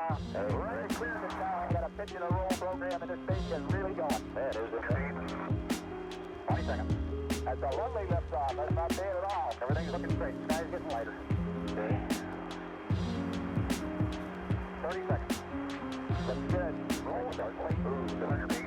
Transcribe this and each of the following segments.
Right clear this now. Got a pitch and a roll program, and this thing is really going. That is insane. 20 seconds. That's a lovely lift off. That's not bad at all. Everything's looking straight. Sky's getting lighter. 30 seconds. Looks good. Roll start. Ooh, cylinder beat.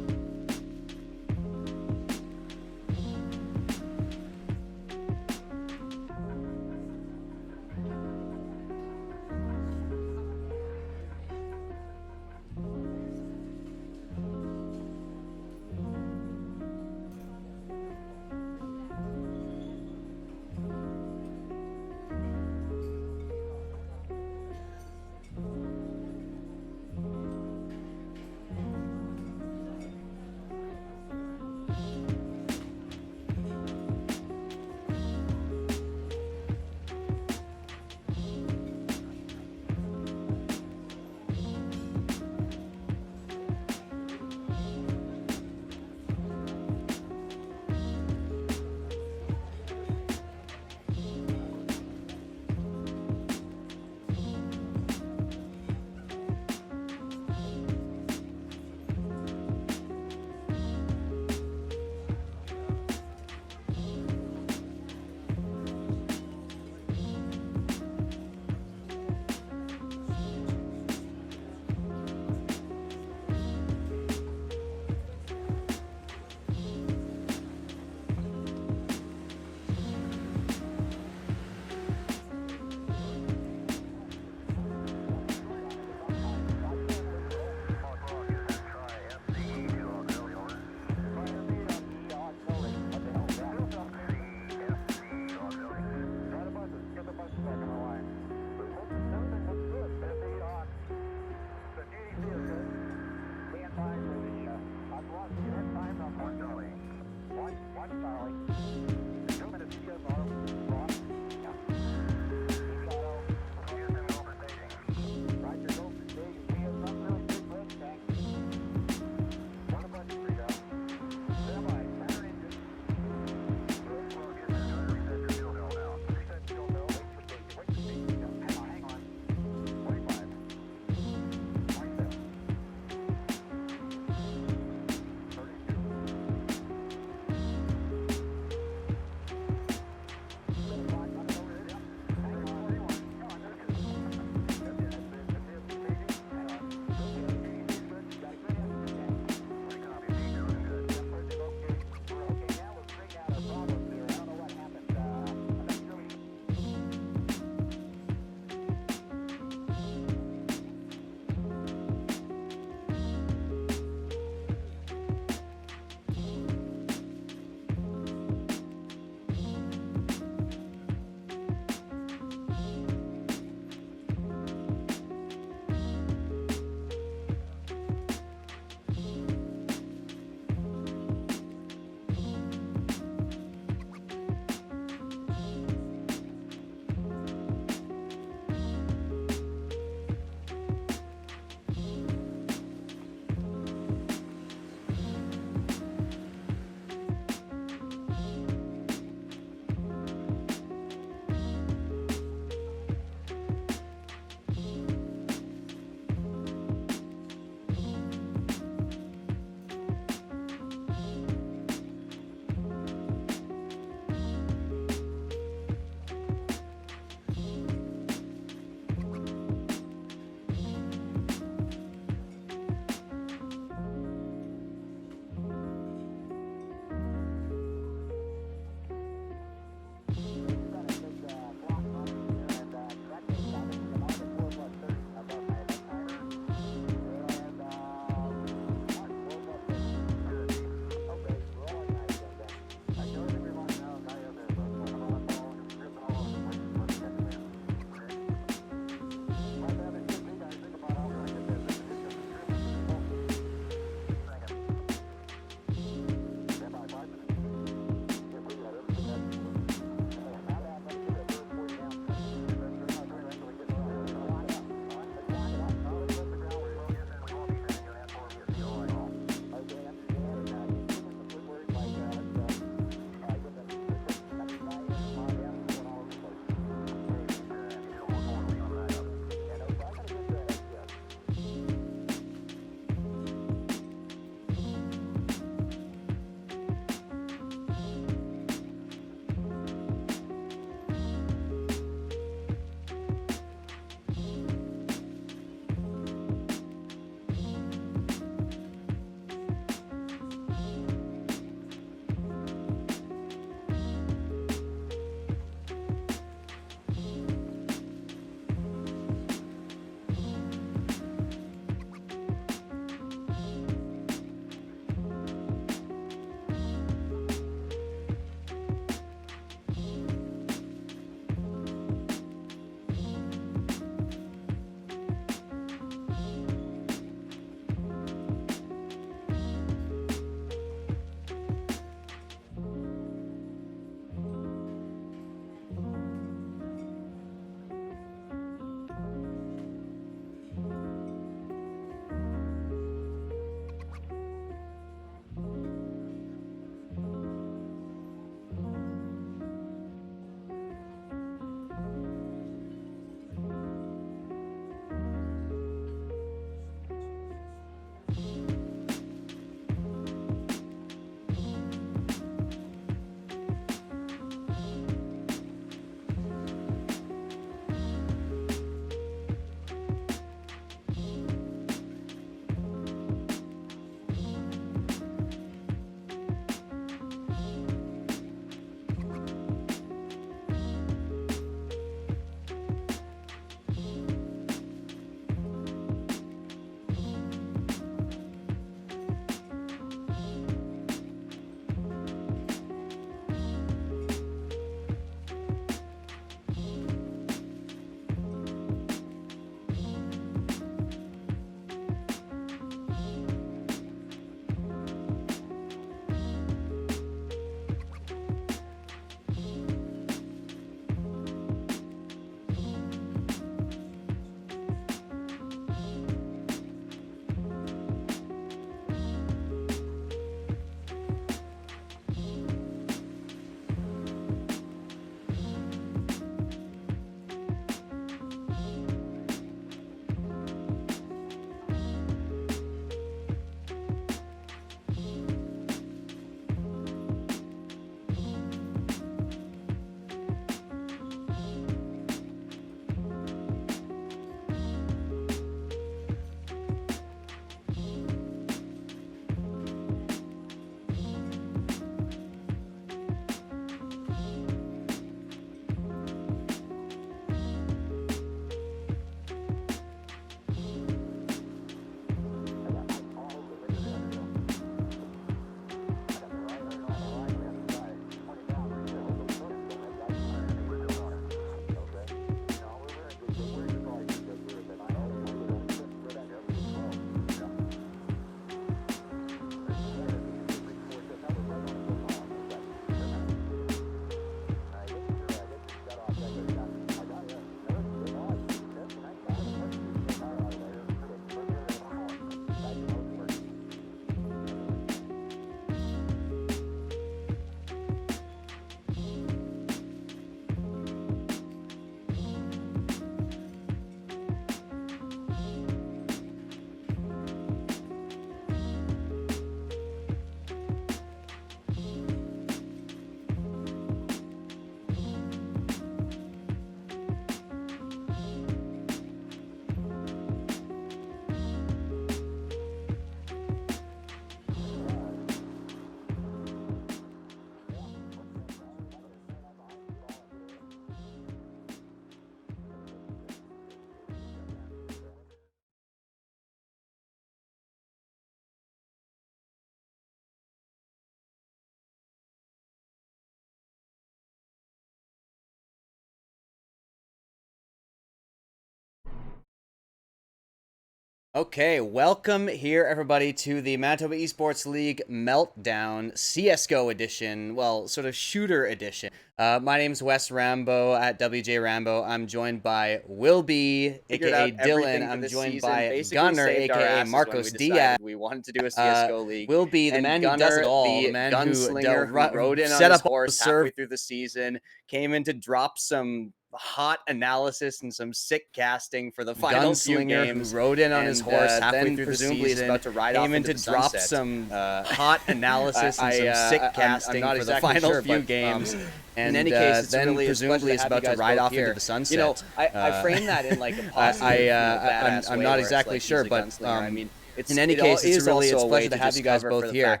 Okay, welcome here, everybody, to the Manitoba Esports League MELtdown CSGO edition. Well, sort of shooter edition. My name's Wes Rambo at WJ Rambo. I'm joined by Will B, aka Dylan. I'm joined by Gunner, aka Marcos Diaz. We wanted to do a CSGO league. Will B, the man who does it all, the man gunslinger who rode in set on his up horse the halfway through the season, came in to drop some hot analysis and some sick casting for the final few games. Who rode in on his horse halfway through the presumably season, is about to ride came off in into to the drop sunset. some hot analysis and some sick casting I'm not for exactly the final sure, few but, games. And in any case, it's then really presumably is about to ride off into the sunset. You know, I frame that in like a positive, I'm not exactly sure, but I mean, in any case, it's a pleasure to have you guys both here.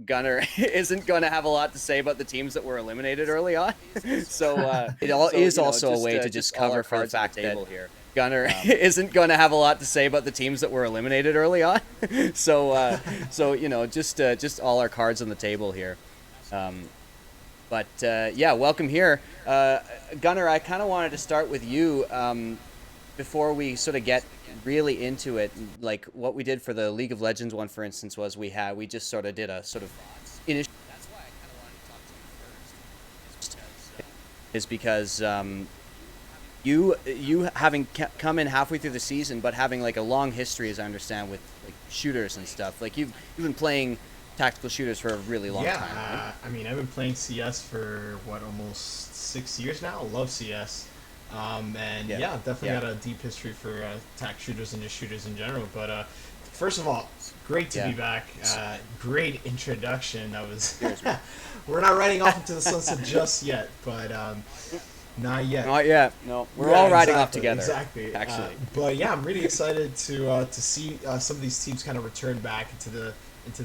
Gunner isn't going to have a lot to say about the teams that were eliminated early on. So it is also a way to just cover for the fact that Gunner isn't going to have a lot to say about the teams that were eliminated early on. So you know, just all our cards on the table here. But yeah, welcome here, Gunner. I kind of wanted to start with you before we sort of get really into it. Like what we did for the League of Legends one, for instance, was we just sort of did a sort of initial. That's why I kind of wanted to talk to you first, is because you having come in halfway through the season, but having like a long history, as I understand, with like shooters and stuff. Like you've been playing tactical shooters for a really long time. Right? I mean, I've been playing CS for almost 6 years now. I love CS. Definitely got a deep history for tac shooters and just shooters in general. But first of all, great to be back. Great introduction. That was. We're not riding off into the sunset just yet, but not yet. Not yet. No, we're all riding off together. Exactly. Actually, but yeah, I'm really excited to see some of these teams kind of return back into the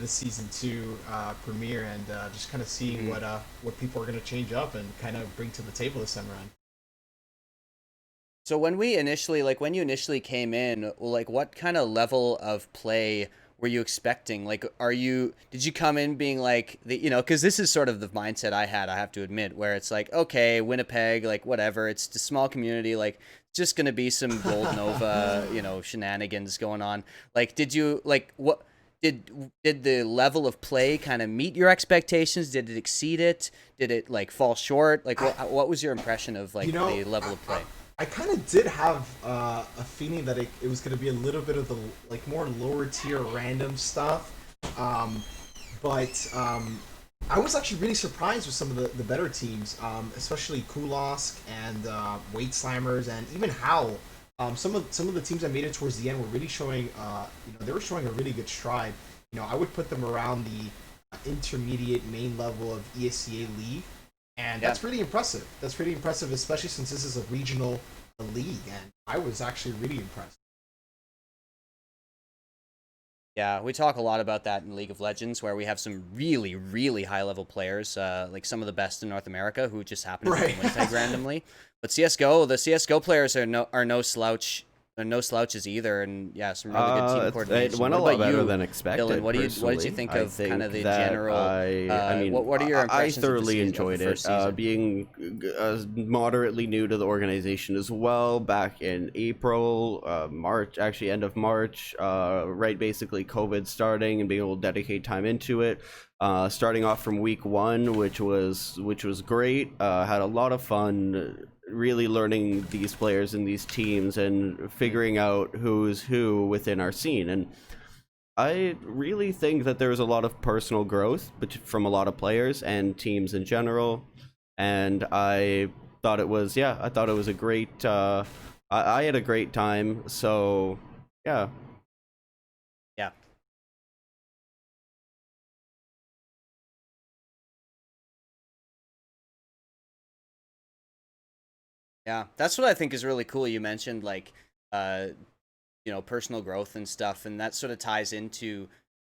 season 2 premiere and just kind of seeing what people are going to change up and kind of bring to the table this time around. So when you initially came in, like what kind of level of play were you expecting? Like, did you come in being like because this is sort of the mindset I had, I have to admit, where it's like, okay, Winnipeg, like whatever, it's a small community, like just going to be some Gold Nova, shenanigans going on. Like, did you what? Did the level of play kind of meet your expectations? Did it exceed it? Did it like fall short? Like what was your impression of like the level of play? I kind of did have a feeling that it was going to be a little bit of the like more lower tier random stuff, but I was actually really surprised with some of the better teams, especially Kulosk and Weight Slammers and even Howl. Some of the teams that made it towards the end were really showing, they were showing a really good stride. I would put them around the intermediate main level of ESCA League, and that's pretty impressive. That's pretty impressive, especially since this is a regional league, and I was actually really impressed. Yeah, we talk a lot about that in League of Legends, where we have some really, really high-level players, like some of the best in North America, who just happen to be in Winnipeg randomly. But the CSGO players are no slouches either, and some really good team coordination. It went a lot better than expected. Dylan, what did you think of kind of the general? What are your impressions? I thoroughly enjoyed it. Being moderately new to the organization as well, back in April, March, actually end of March, right, basically COVID starting and being able to dedicate time into it. Starting off from week 1, which was great. Had a lot of fun. Really learning these players and these teams and figuring out who's who within our scene. And I really think that there's a lot of personal growth from a lot of players and teams in general. And I thought it was a great, I had a great time. So yeah. Yeah. Yeah, that's what I think is really cool. You mentioned like, personal growth and stuff, and that sort of ties into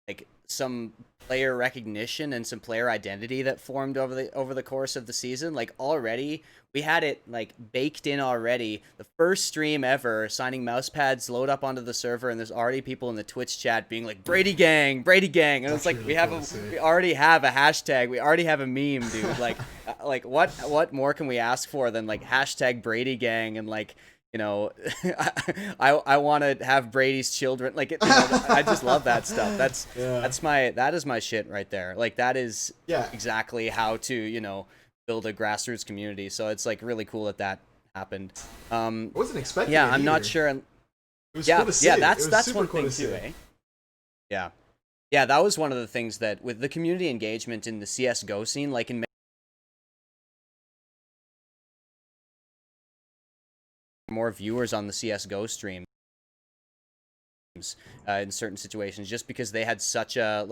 like some player recognition and some player identity that formed over the course of the season. Like already, we had it like baked in already. The first stream ever, signing mouse pads load up onto the server, and there's already people in the Twitch chat being like Brady Gang, and it's like we already have a hashtag, we already have a meme, dude. Like, what more can we ask for than like hashtag Brady Gang and like you know, I want to have Brady's children. Like, I just love that stuff. That is my shit right there. Like, that is exactly how to, build a grassroots community. So it's like really cool that happened. I wasn't expecting. Yeah, it I'm either. not sure. It was cool to see. That's one cool thing too, eh? Yeah, that was one of the things that with the community engagement in the CS:GO scene, like in more viewers on the CS:GO stream in certain situations, just because they had such a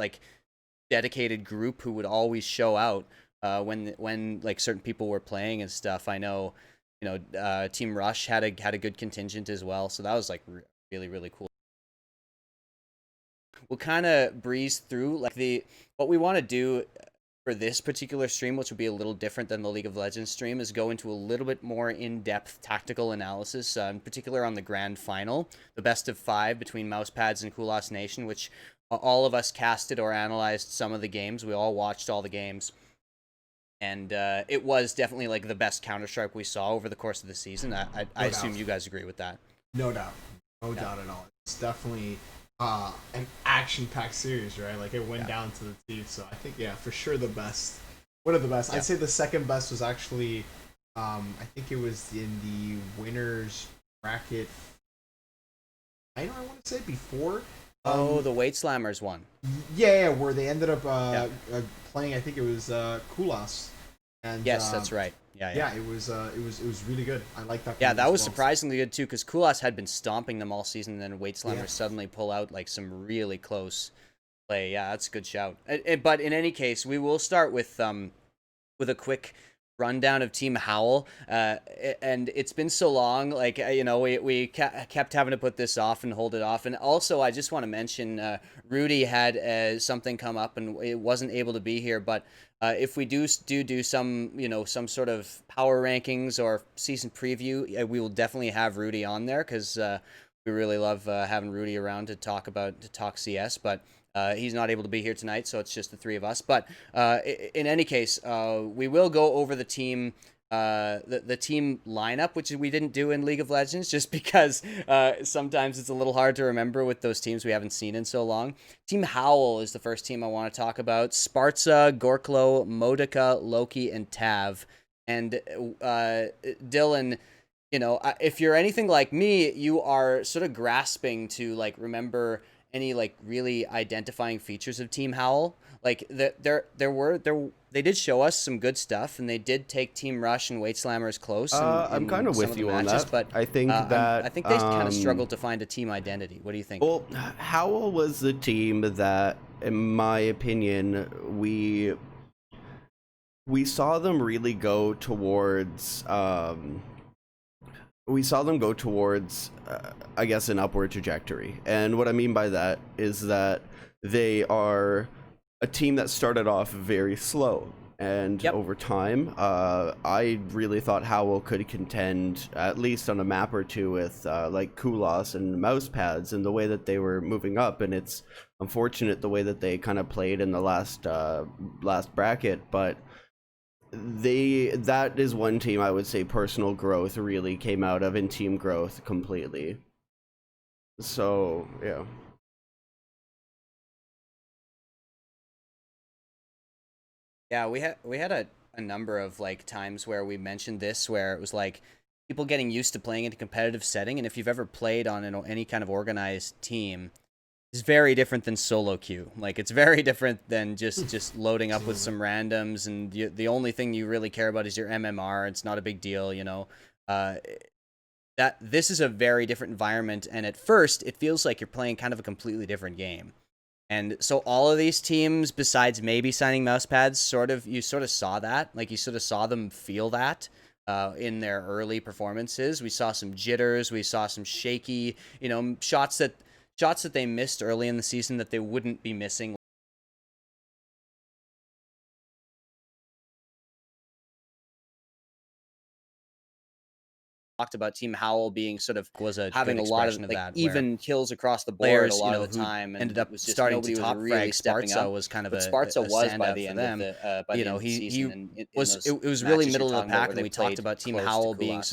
dedicated group who would always show out when like certain people were playing and stuff. I know, Team Rush had a good contingent as well, so that was like really, really cool. We'll kind of breeze through what we want to do for this particular stream, which will be a little different than the League of Legends stream, is go into a little bit more in-depth tactical analysis, in particular on the grand final, the best of 5 between Mousepads and Kulas Nation, which all of us casted or analyzed some of the games. We all watched all the games. And it was definitely like the best Counter-Strike we saw over the course of the season. I assume you guys agree with that. No doubt. No doubt at all. It's definitely an action-packed series, right? Like, it went down to the teeth. So I think, for sure the best. One of the best. I'd say the second best was actually, I think it was in the winners bracket. I want to say before. The Weight Slammers one. Yeah, where they ended up playing. I think it was Kulas. And yes, that's right. Yeah. It was really good. I like that. Yeah, that was surprisingly good too, because Kulas had been stomping them all season, and then Weight Slammers suddenly pull out like some really close play. Yeah, that's a good shout. But in any case, we will start with a quick rundown of Team Howl, and it's been so long, we kept having to put this off and hold it off. And also, I just want to mention Rudy had something come up and it wasn't able to be here, but if we do some some sort of power rankings or season preview, we will definitely have Rudy on there, because we really love having Rudy around to talk CS, but he's not able to be here tonight, so it's just the 3 of us. But in any case, we will go over the team the team lineup, which we didn't do in League of Legends, just because sometimes it's a little hard to remember with those teams we haven't seen in so long. Team Howl is the first team I want to talk about. Sparta, Gorklo, Modica, Loki, and Tav. And Dylan, if you're anything like me, you are sort of grasping to remember any really identifying features of Team Howl. They did show us some good stuff, and they did take Team Rush and Weight Slammers close. I'm kind of with you on that, but I think I think they kind of struggled to find a team identity. What do you think? Well, Howl was the team that, in my opinion, we saw them really go towards. We saw them go towards, I guess, an upward trajectory. And what I mean by that is that they are a team that started off very slow. And over time, I really thought Howl could contend, at least on a map or two, with Kulas and Mousepads, and the way that they were moving up. And it's unfortunate the way that they kind of played in the last bracket, but that is one team I would say personal growth really came out of, and team growth completely. So yeah, we had a number of times where we mentioned this, where it was people getting used to playing in a competitive setting, and if you've ever played on any kind of organized team, it's very different than solo queue. It's very different than just loading up with some randoms, and the only thing you really care about is your MMR. It's not a big deal, that this is a very different environment, and at first it feels like you're playing kind of a completely different game. And so all of these teams, besides maybe signing Mousepads, you sort of saw that. You sort of saw them feel that in their early performances. We saw some jitters. We saw some shaky, shots that they missed early in the season that they wouldn't be missing. Talked about Team Howl being having a lot of that, even kills across the board players, a lot of the time, and ended up starting to top frag. Sparta was kind of Sparta was by the end of the season. It was really middle of the pack, and we talked about Team Howl being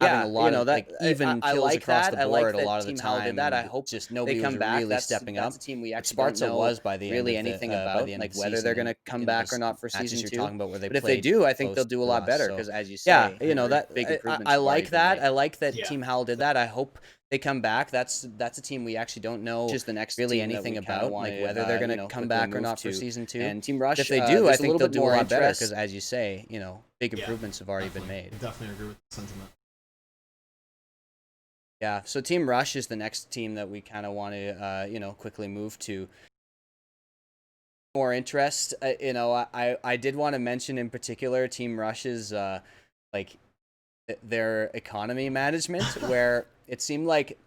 having a lot of that even I kills like across that. the I like board that a lot of the Team Howell time. did that. I and hope just nobody they come was back. really stepping up. That's a team we actually Sparta don't know was by the really end of anything the, about, by the end like of the whether season. they're going to come back or not for matches season you're 2. talking about where they But if they played do, I think they'll close do a to lot us, better so- because, as you Yeah, say, that big improvements. I have already like been that. made. I like that Yeah. Team Howell did that. I hope they come back. That's a team we actually don't know Just the next really team that anything we kinda about, wanna, like whether they're going to come quickly back or move not for to. season 2. And Team Rush, If they do, I there's a think little they'll bit do a more lot better interest. because, as you say, big Yeah, improvements have already been definitely. made. Definitely agree with the sentiment. Yeah, so Team Rush is the next team that we kind of want to, quickly move to. More interest, I did want to mention in particular Team Rush's, their economy management, where it seemed like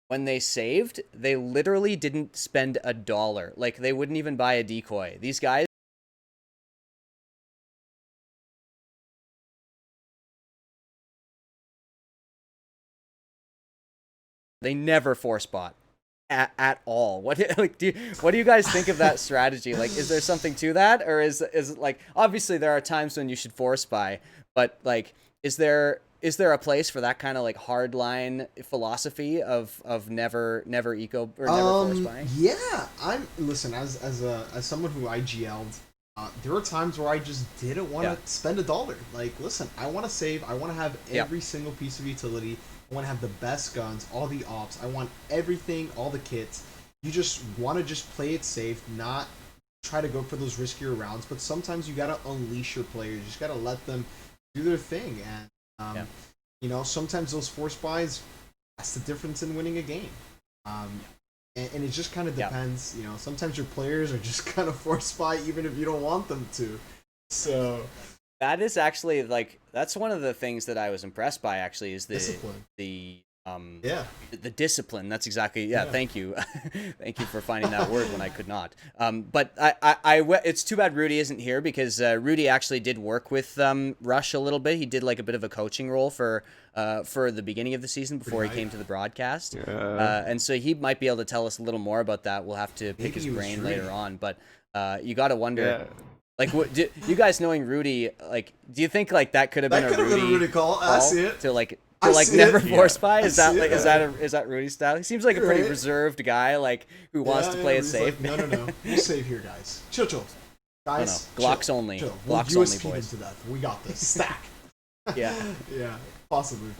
when they saved, they literally didn't spend $1. Like, they wouldn't even buy a decoy. These guys, they never force bot at all. What do you guys think of that strategy? Like, is there something to that, or is it like, obviously there are times when you should force buy, but like, is there a place for that kind of like hardline philosophy of never eco or never force buying? Yeah, listen, as someone who IGL'd, there were times where I just didn't want to spend $1. Like, listen, I want to save. I want to have every single piece of utility. I want to have the best guns, all the ops. I want everything, all the kits. You just want to just play it safe, not try to go for those riskier rounds. But sometimes you gotta unleash your players. You just gotta let them do their thing. And sometimes those force buys, that's the difference in winning a game. And it just kind of depends. Sometimes your players are just kind of force buy even if you don't want them to. So that is actually that's one of the things that I was impressed by. Actually, is discipline. the discipline. That's exactly Thank you, thank you for finding that word when I could not. But it's too bad Rudy isn't here, because Rudy actually did work with Rush a little bit. He did like a bit of a coaching role for the beginning of the season before he came to the broadcast, and so he might be able to tell us a little more about that. We'll have to pick his brain later on, but you got to wonder. Yeah. Like, what you guys knowing Rudy? Like, do you think like that could have been a Rudy call? I see it. To never force buy? Is that is that Rudy's style? He seems like a pretty reserved guy, like who wants to play it safe. Like, no. We'll save here, guys. Chill. Guys, Glocks only. Chill. Glocks we'll only, boys. to death. We got this. Stack. Yeah. Yeah. Possibly.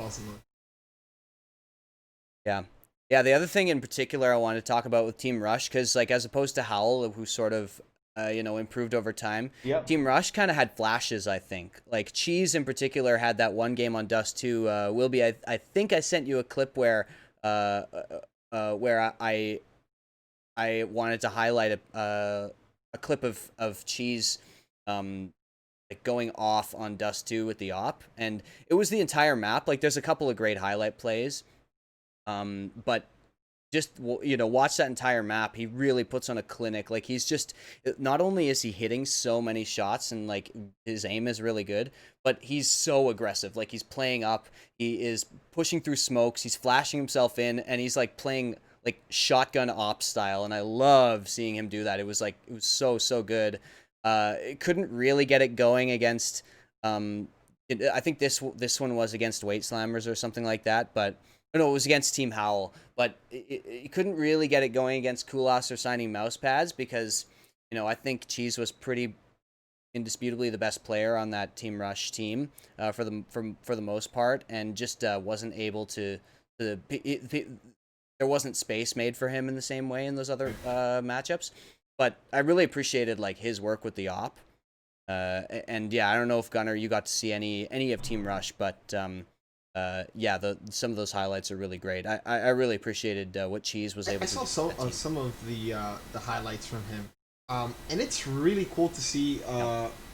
Yeah. The other thing in particular I wanted to talk about with Team Rush, because like as opposed to Howl, who sort of improved over time. Yep. Team Rush kind of had flashes, I think. Like Cheese in particular had that one game on Dust 2. Wilby, I think I sent you a clip where I wanted to highlight a clip of Cheese going off on Dust 2 with the op, and it was the entire map. Like there's a couple of great highlight plays, but just watch that entire map. He really puts on a clinic. Like he's just, not only is he hitting so many shots and like his aim is really good, but he's so aggressive. Like he's playing up, he is pushing through smokes, he's flashing himself in, and he's like playing like shotgun op style, and I love seeing him do that. It was so good. It couldn't really get it going against I think this one was against Weight Slammers or something like that, but no, it was against Team Howl, but it couldn't really get it going against Kulas or signing mouse pads, because I think Cheese was pretty indisputably the best player on that Team Rush team for the most part, and just wasn't able to there wasn't space made for him in the same way in those other matchups. But I really appreciated like his work with the op, and I don't know if Gunnar, you got to see any of Team Rush, but some of those highlights are really great. I really appreciated what Cheese was able to do. I saw some of the highlights from him, and it's really cool to see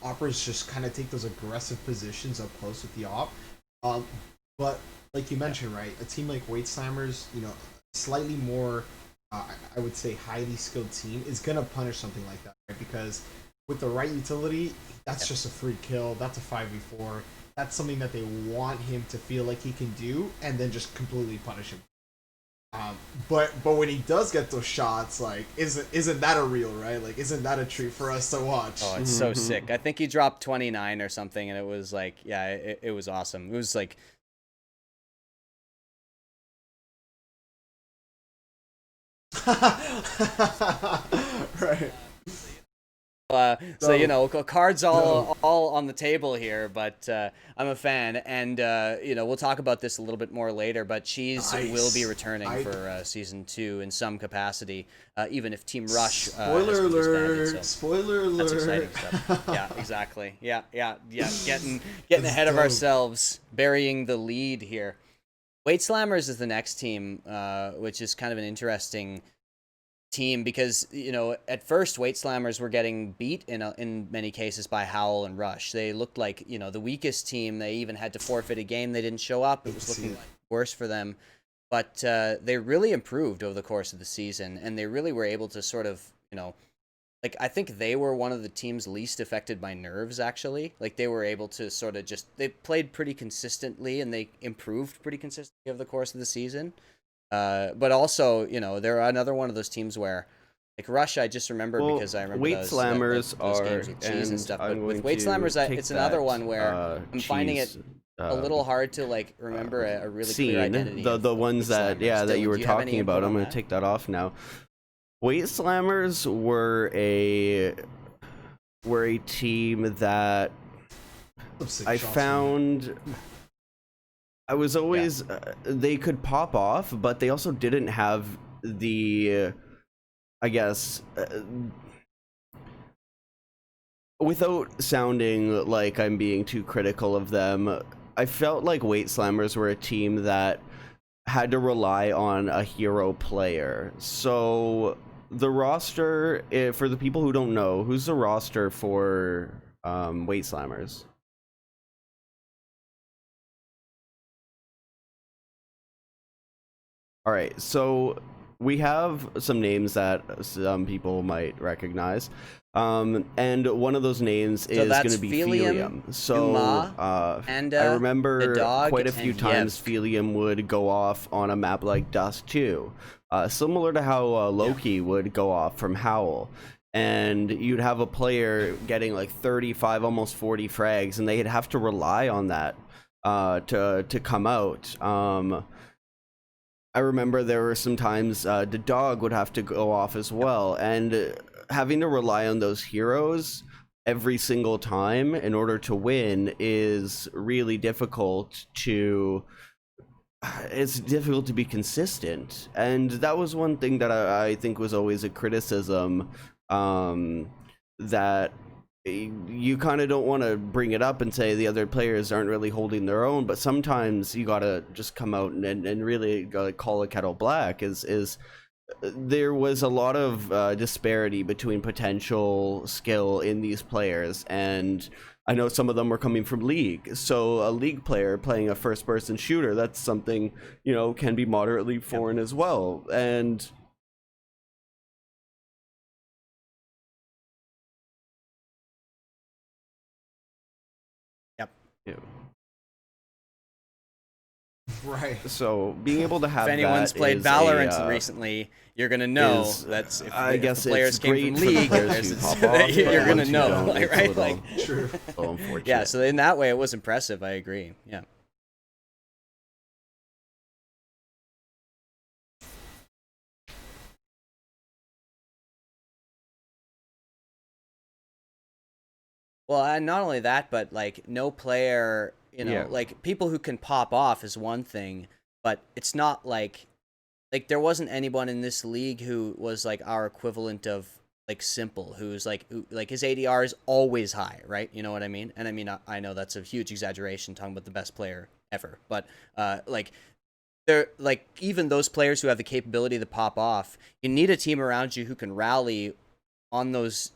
operas just kind of take those aggressive positions up close with the op. But like you mentioned, right, a team like Weight Slammers, slightly more, I would say, highly skilled team is gonna punish something like that, right? Because with the right utility, that's just a free kill. That's a 5v4. That's something that they want him to feel like he can do, and then just completely punish him. But when he does get those shots, like, isn't that a real, right? Like, isn't that a treat for us to watch? Oh, it's so sick. I think he dropped 29 or something, and it was like, it was awesome. It was like Right. So you know, cards all on the table here, but I'm a fan, and you know, we'll talk about this a little bit more later. But Cheese will be returning for season 2 in some capacity, even if Team Rush spoiler has alert! disbanded, so Spoiler alert! that's exciting stuff. Yeah, exactly. Yeah. Getting ahead of dope. ourselves, burying the lead here. Weight Slammers is the next team, which is kind of an interesting team because, you know, at first Weight Slammers were getting beat in many cases by Howl and Rush. They looked like, you know, the weakest team. They even had to forfeit a game. They didn't show up. It was looking worse for them. But they really improved over the course of the season, and they really were able to sort of, you know, like, I think they were one of the teams least affected by nerves, actually. Like, they were able to sort of just, they played pretty consistently, and they improved pretty consistently over the course of the season. But also, you know, they're another one of those teams where, like Rush, I just remember because I remember Weight Slammers those games with Cheese and stuff. But with Weight Slammers, it's another one where I'm finding it a little hard to like remember a really clear identity. The ones that that you were talking about. I'm gonna take that off now. Weight Slammers were a team that I found. I was always they could pop off, but they also didn't have the, I guess, without sounding like I'm being too critical of them, I felt like Weight Slammers were a team that had to rely on a hero player. So the roster, for the people who don't know, who's the roster for Weight Slammers? All right, so we have some names that some people might recognize, and one of those names is going to be Felium. So Panda, I remember Dog, quite a few times Felium would go off on a map like Dust 2, similar to how Loki would go off from Howl. And you'd have a player getting like 35, almost 40 frags, and they'd have to rely on that to come out. I remember there were some times the Dog would have to go off as well, and having to rely on those heroes every single time in order to win is really difficult to. It's difficult to be consistent, and that was one thing that I think was always a criticism, that you kind of don't want to bring it up and say the other players aren't really holding their own, but sometimes you gotta just come out and really gotta call a kettle black. Is there was a lot of disparity between potential skill in these players, and I know some of them were coming from League, so a League player playing a first-person shooter, that's something, you know, can be moderately foreign as well. And yeah. Right. So being able to have if anyone's that played is Valorant recently, you're gonna know that's if, I guess the players it's came great from for the League. players who pop off, You're but gonna once you know, don't, like, it's a right? little- Like, True. a little unfortunate. yeah. So in that way, it was impressive. I agree. Yeah. Well, and not only that, but like no player, you know, Yeah. like people who can pop off is one thing, but it's not like there wasn't anyone in this league who was like our equivalent of like Simple, who's like his ADR is always high, right? You know what I mean? And I mean I know that's a huge exaggeration talking about the best player ever, but like they're like even those players who have the capability to pop off, you need a team around you who can rally on those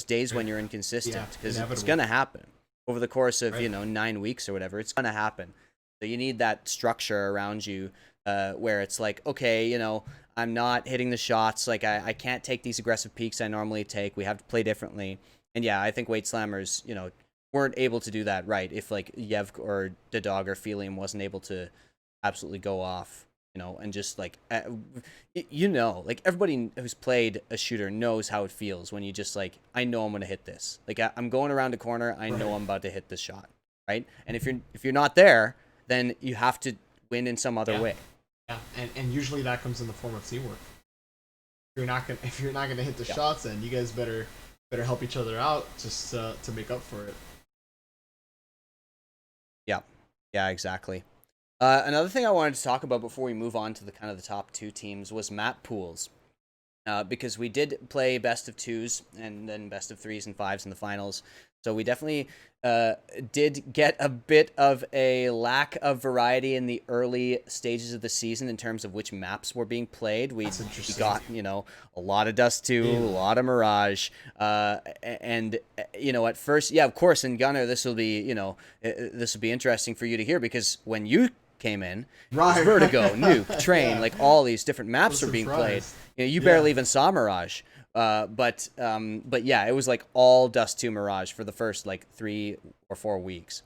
days when you're inconsistent, because it's gonna happen over the course of 9 weeks or whatever. It's gonna happen. So you need that structure around you, where it's like, okay, you know, I'm not hitting the shots. Like I can't take these aggressive peaks I normally take. We have to play differently. And yeah, I think Weight Slammers, you know, weren't able to do that right. If like Yev or the Dog or Felium wasn't able to absolutely go off, you know, and just like, you know, like everybody who's played a shooter knows how it feels when you just like, I know I'm going to hit this. Like I'm going around a corner. I know I'm about to hit this shot. Right. And if you're not there, then you have to win in some other way. Yeah. And usually that comes in the form of teamwork. if you're not gonna hit the shots, then you guys better help each other out just to make up for it. Yeah, exactly. Another thing I wanted to talk about before we move on to the kind of the top 2 teams was map pools. Because we did play best of 2s and then best of 3s and 5s in the finals. So we definitely did get a bit of a lack of variety in the early stages of the season in terms of which maps were being played. We got, a lot of Dust 2, a lot of Mirage. And, at first, of course, in Gunner, this will be interesting for you to hear because when you came in, Vertigo, Nuke, Train, like all these different maps were being played. You barely even saw Mirage. But yeah, it was like all Dust 2 Mirage for the first like 3 or 4 weeks.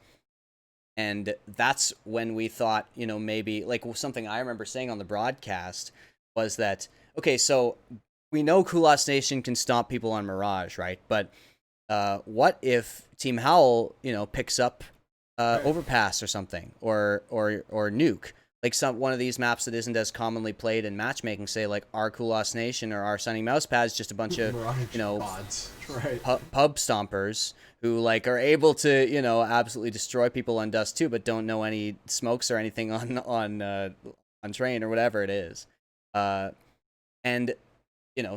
And that's when we thought, maybe like something I remember saying on the broadcast was that, okay, so we know Kulas Nation can stomp people on Mirage, right? But what if Team Howl, picks up Overpass or something, or Nuke, like one of these maps that isn't as commonly played in matchmaking, say like our Kulas Nation or our Sunning Mousepads, just a bunch of pub stompers who like are able to absolutely destroy people on Dust 2, but don't know any smokes or anything on Train or whatever it is, and.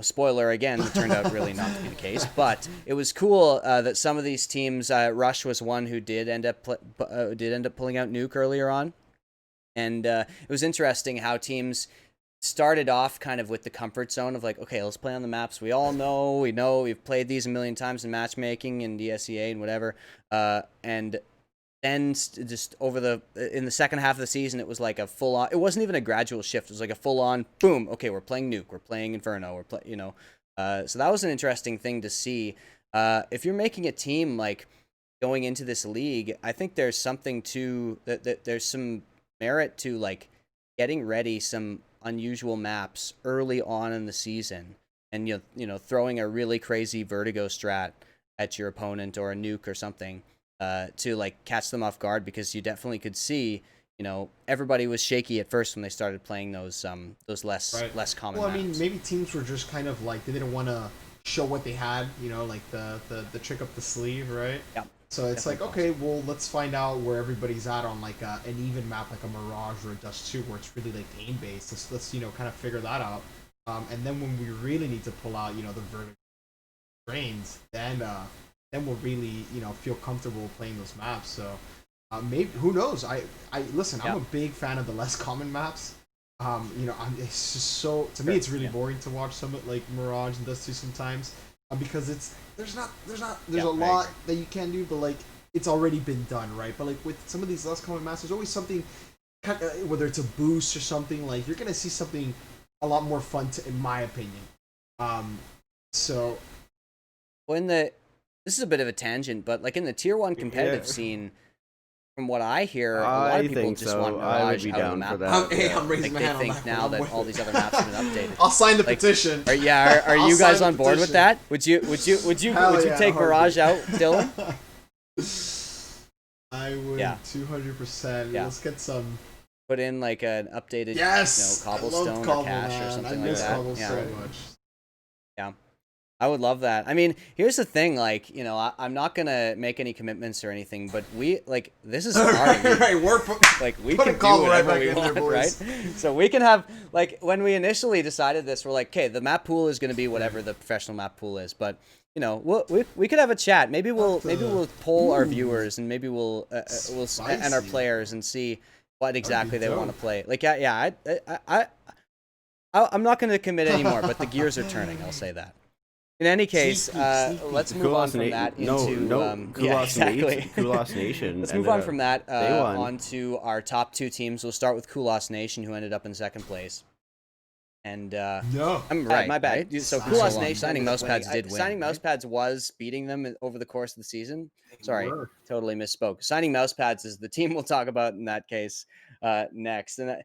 Spoiler again, it turned out really not to be the case. But it was cool that some of these teams, Rush was one who did end up pulling out Nuke earlier on, and it was interesting how teams started off kind of with the comfort zone of like, okay, let's play on the maps we all know. We've played these a million times in matchmaking and DSEA and whatever, and then just in the second half of the season, it was like a full on. It wasn't even a gradual shift. It was like a full on boom. Okay, we're playing Nuke. We're playing Inferno. So that was an interesting thing to see. If you're making a team like going into this league, I think there's something to that. There's some merit to like getting ready some unusual maps early on in the season, and throwing a really crazy Vertigo strat at your opponent or a Nuke or something. To like catch them off guard, because you definitely could see, everybody was shaky at first when they started playing those less common. Well, maps. I mean, maybe teams were just kind of like they didn't want to show what they had, like the trick up the sleeve, right? Yeah. So it's like, okay, well, let's find out where everybody's at on like an even map like a Mirage or a Dust 2 where it's really like game based. Let's kind of figure that out. And then when we really need to pull out, the Vertigo Trains, then we'll really, feel comfortable playing those maps. So maybe, who knows? Listen, I'm a big fan of the less common maps. It's just so, to me, it's really boring to watch some like Mirage and Dust 2 sometimes, because there's a lot that you can do, but like it's already been done, right? But like with some of these less common maps, there's always something, whether it's a boost or something, like you're gonna see something a lot more fun in my opinion. So this is a bit of a tangent, but like in the tier 1 competitive scene, from what I hear, a lot of people just want Mirage out of the map. I'm raising my hand they think now that all these other maps have been updated. I'll sign the petition. Are you guys on board with that? Would you take Mirage out, Dylan? I would 200%. Yeah. Let's get some. Put in like an updated Cobblestone or Cache or something like that. Cobble so much. Yeah. I would love that. I mean, here's the thing, like, I'm not gonna make any commitments or anything, but this is our right, we can do whatever we want, right? So we can have, like, when we initially decided this, we're like, okay, the map pool is gonna be whatever the professional map pool is, but we could have a chat. Maybe we'll poll our viewers, and maybe we'll and our players, and see what exactly they want to play. Like, I'm not gonna commit anymore, but the gears are turning. I'll say that. In any case, let's move on from that into Kulas Nation. Let's move on from that onto our top 2 teams. We'll start with Kulas Nation, who ended up in second place. And I'm right. My bad. Right? So Kulas Nation, Signing Mousepads did win. Signing Mousepads was beating them over the course of the season. Sorry, totally misspoke. Signing Mousepads is the team we'll talk about in that case next. And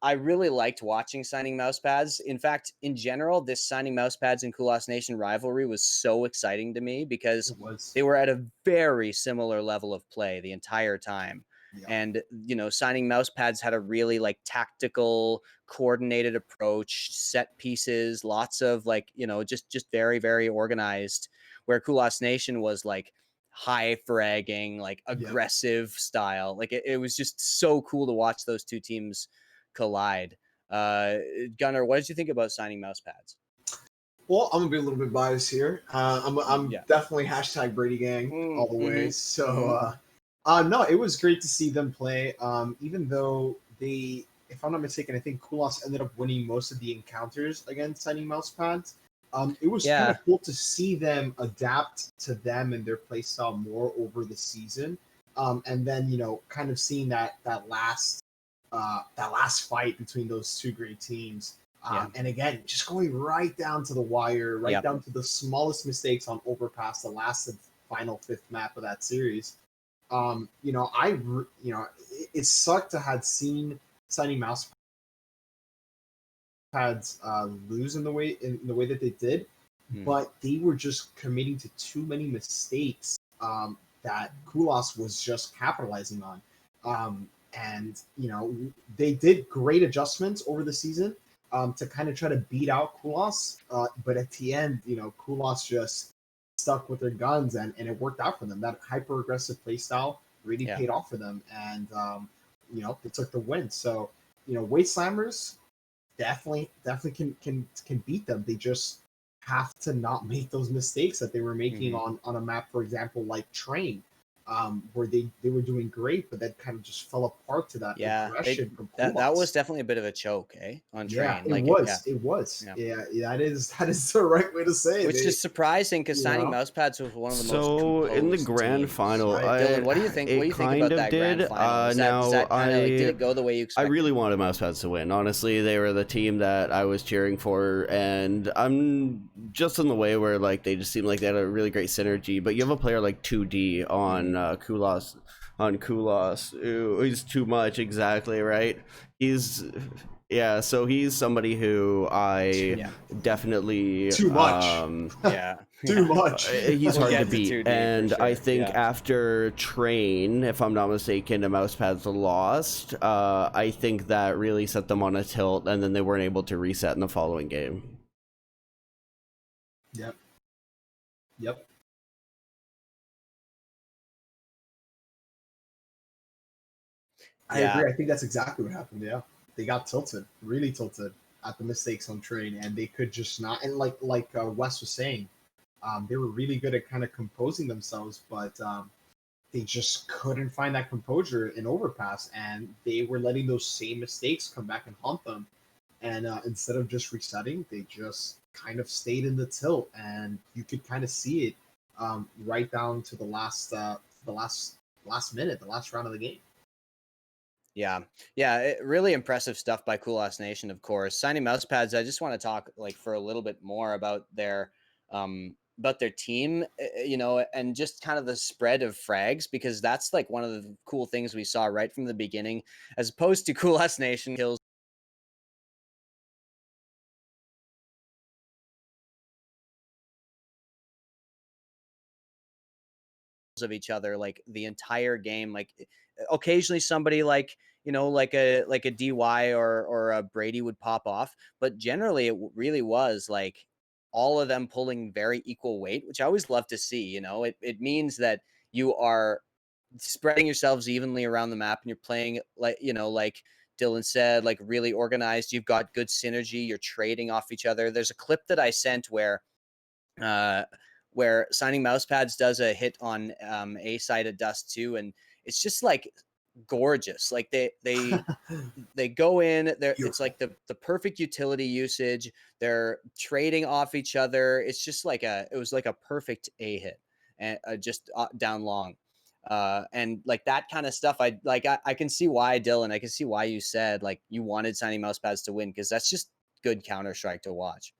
I really liked watching Signing Mousepads. In fact, in general, this Signing Mousepads and Kulas Nation rivalry was so exciting to me because they were at a very similar level of play the entire time. Yeah. And, signing mouse pads had a really like tactical, coordinated approach, set pieces, lots of like, just very, very organized, where Kulas Nation was like high fragging, like aggressive style. Like it was just so cool to watch those two teams collide. Gunnar, what did you think about signing mouse pads? Well, I'm gonna be a little bit biased here. I'm definitely hashtag Brady Gang all the way. So, no, it was great to see them play. Even though they, if I'm not mistaken, I think Kulas ended up winning most of the encounters against signing mouse pads. It was kind of cool to see them adapt to them and their play style more over the season. And then kind of seeing that last fight between those two great teams. And again, just going right down to the wire, down to the smallest mistakes on overpass, the last and final fifth map of that series. It sucked to have seen signing mouse pads lose in the way that they did, but they were just committing to too many mistakes that Kulas was just capitalizing on. And they did great adjustments over the season to kind of try to beat out Kulas, but at the end, Kulas just stuck with their guns, and it worked out for them. That hyper aggressive play style really paid off for them, and they took the win. So Waste Slammers definitely can beat them. They just have to not make those mistakes that they were making on a map, for example, like Train, where they were doing great, but that kind of just fell apart to that aggression from Kulas. That was definitely a bit of a choke, on Train. Yeah, it was. Yeah, that is the right way to say it. Which is surprising because signing mouse pads was one of the most composed in the grand teams. final, Dylan, what do you think? What do you think about that grand final? Did it go the way you expected? I really wanted mouse pads to win. Honestly, they were the team that I was cheering for, and I'm just in the way where like they just seemed like they had a really great synergy. But you have a player like 2D on Kulas. Ooh, he's too much, exactly, right? So he's somebody who I definitely too much. Too much. He's hard to beat, 2D and for sure. I think after Train, if I'm not mistaken, the mousepads lost. I think that really set them on a tilt, and then they weren't able to reset in the following game. Yep. I agree. I think that's exactly what happened. Yeah, they got tilted, really tilted at the mistakes on Train, and they could just not. And like Wes was saying, they were really good at kind of composing themselves, but they just couldn't find that composure in overpass, and they were letting those same mistakes come back and haunt them. And instead of just resetting, they just kind of stayed in the tilt, and you could kind of see it right down to the last minute, the last round of the game. Yeah, really impressive stuff by Kulas Nation, of course. Signing mouse pads, I just want to talk like for a little bit more about their team, and just kind of the spread of frags, because that's like one of the cool things we saw right from the beginning, as opposed to Kulas Nation kills of each other like the entire game. Like occasionally somebody like like a DY or a Brady would pop off, but generally it really was like all of them pulling very equal weight, which I always love to see. It means that you are spreading yourselves evenly around the map, and you're playing like like Dylan said, like really organized. You've got good synergy, you're trading off each other. There's a clip that I sent where signing mouse pads does a hit on a side of Dust 2, and it's just like gorgeous. Like they go in there, it's like the perfect utility usage. They're trading off each other. It's just like it was like a perfect A hit, and just down long. And like that kind of stuff, I can see why, Dylan, I can see why you said like you wanted signing mouse pads to win, because that's just good Counter-Strike to watch.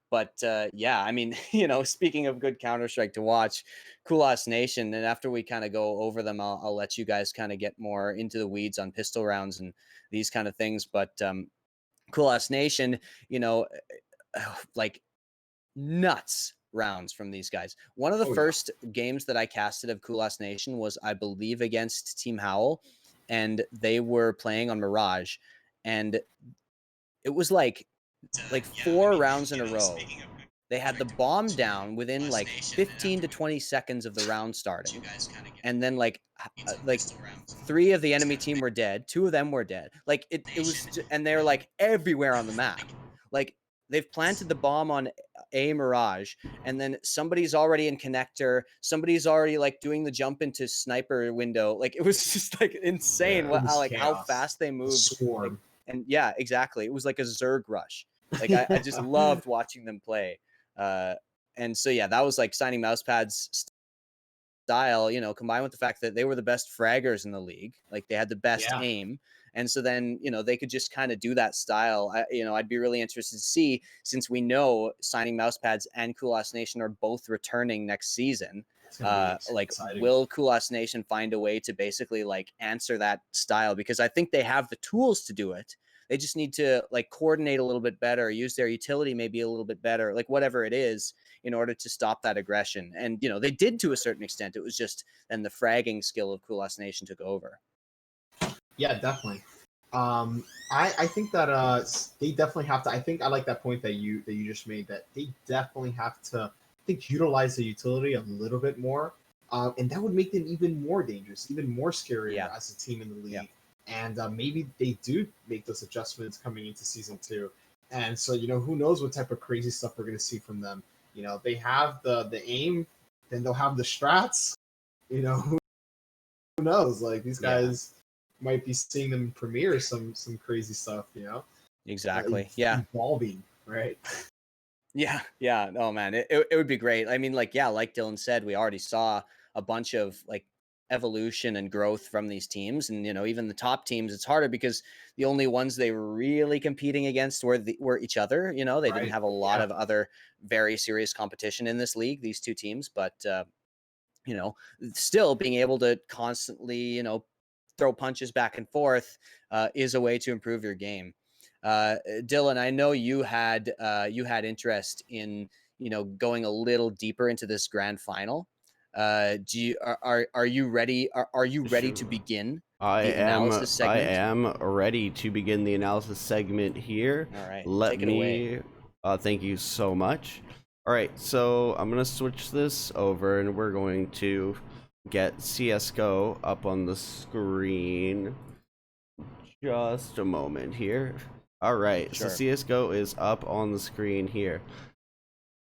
But I mean, speaking of good Counter-Strike to watch, Kulas Nation, and after we kind of go over them, I'll let you guys kind of get more into the weeds on pistol rounds and these kind of things. But Kulas Nation, like nuts rounds from these guys. One of the first games that I casted of Kulas Nation was, I believe, against Team Howl, and they were playing on Mirage, and it was like 4 rounds in a row. They had the bomb down within like 15 to 20 seconds of the round starting, and then like 3 of the enemy team were dead, 2 of them were dead. Like it was, and they're like everywhere on the map. Like they've planted the bomb on a Mirage, and then somebody's already in connector, somebody's already like doing the jump into sniper window. Like it was just like insane how fast they moved. Like, and yeah, exactly. It was like a Zerg rush. Like I just loved watching them play. And so yeah, that was like signing Mousepad's style, you know, combined with the fact that they were the best fraggers in the league. Like they had the best aim. And so then, you know, they could just kind of do that style. I'd be really interested to see, since we know signing Mousepads and Kulas Nation are both returning next season. Will Kulas Nation find a way to basically like answer that style? Because I think they have the tools to do it. They just need to like coordinate a little bit better, use their utility maybe a little bit better, like whatever it is, in order to stop that aggression. And, you know, they did to a certain extent. It was just then the fragging skill of Kulas Nation took over. Yeah, definitely. I think that they definitely have to. I think I like that point that you just made, that they definitely have to, I think, utilize the utility a little bit more, and that would make them even more dangerous, even more scarier as a team in the league. Yeah. And maybe they do make those adjustments coming into season 2. And so, you know, who knows what type of crazy stuff we're going to see from them. You know, they have the aim, then they'll have the strats. You know, who knows? Like, these guys might be seeing them premiere some crazy stuff, you know? Exactly. Evolving, right? Yeah. Oh, man, it would be great. I mean, like Dylan said, we already saw a bunch of, like, evolution and growth from these teams, and you know, even the top teams, it's harder because the only ones they were really competing against were each other. You know, they didn't have a lot of other very serious competition in this league, these two teams, but you know, still being able to constantly, you know, throw punches back and forth is a way to improve your game. Dylan, I know you had interest in, you know, going a little deeper into this grand final. Are you ready? Are you ready to begin the analysis segment? I am ready to begin the analysis segment here. All right, take it away. Thank you so much. All right, so I'm gonna switch this over, and we're going to get CS:GO up on the screen. Just a moment here. All right, so CS:GO is up on the screen here.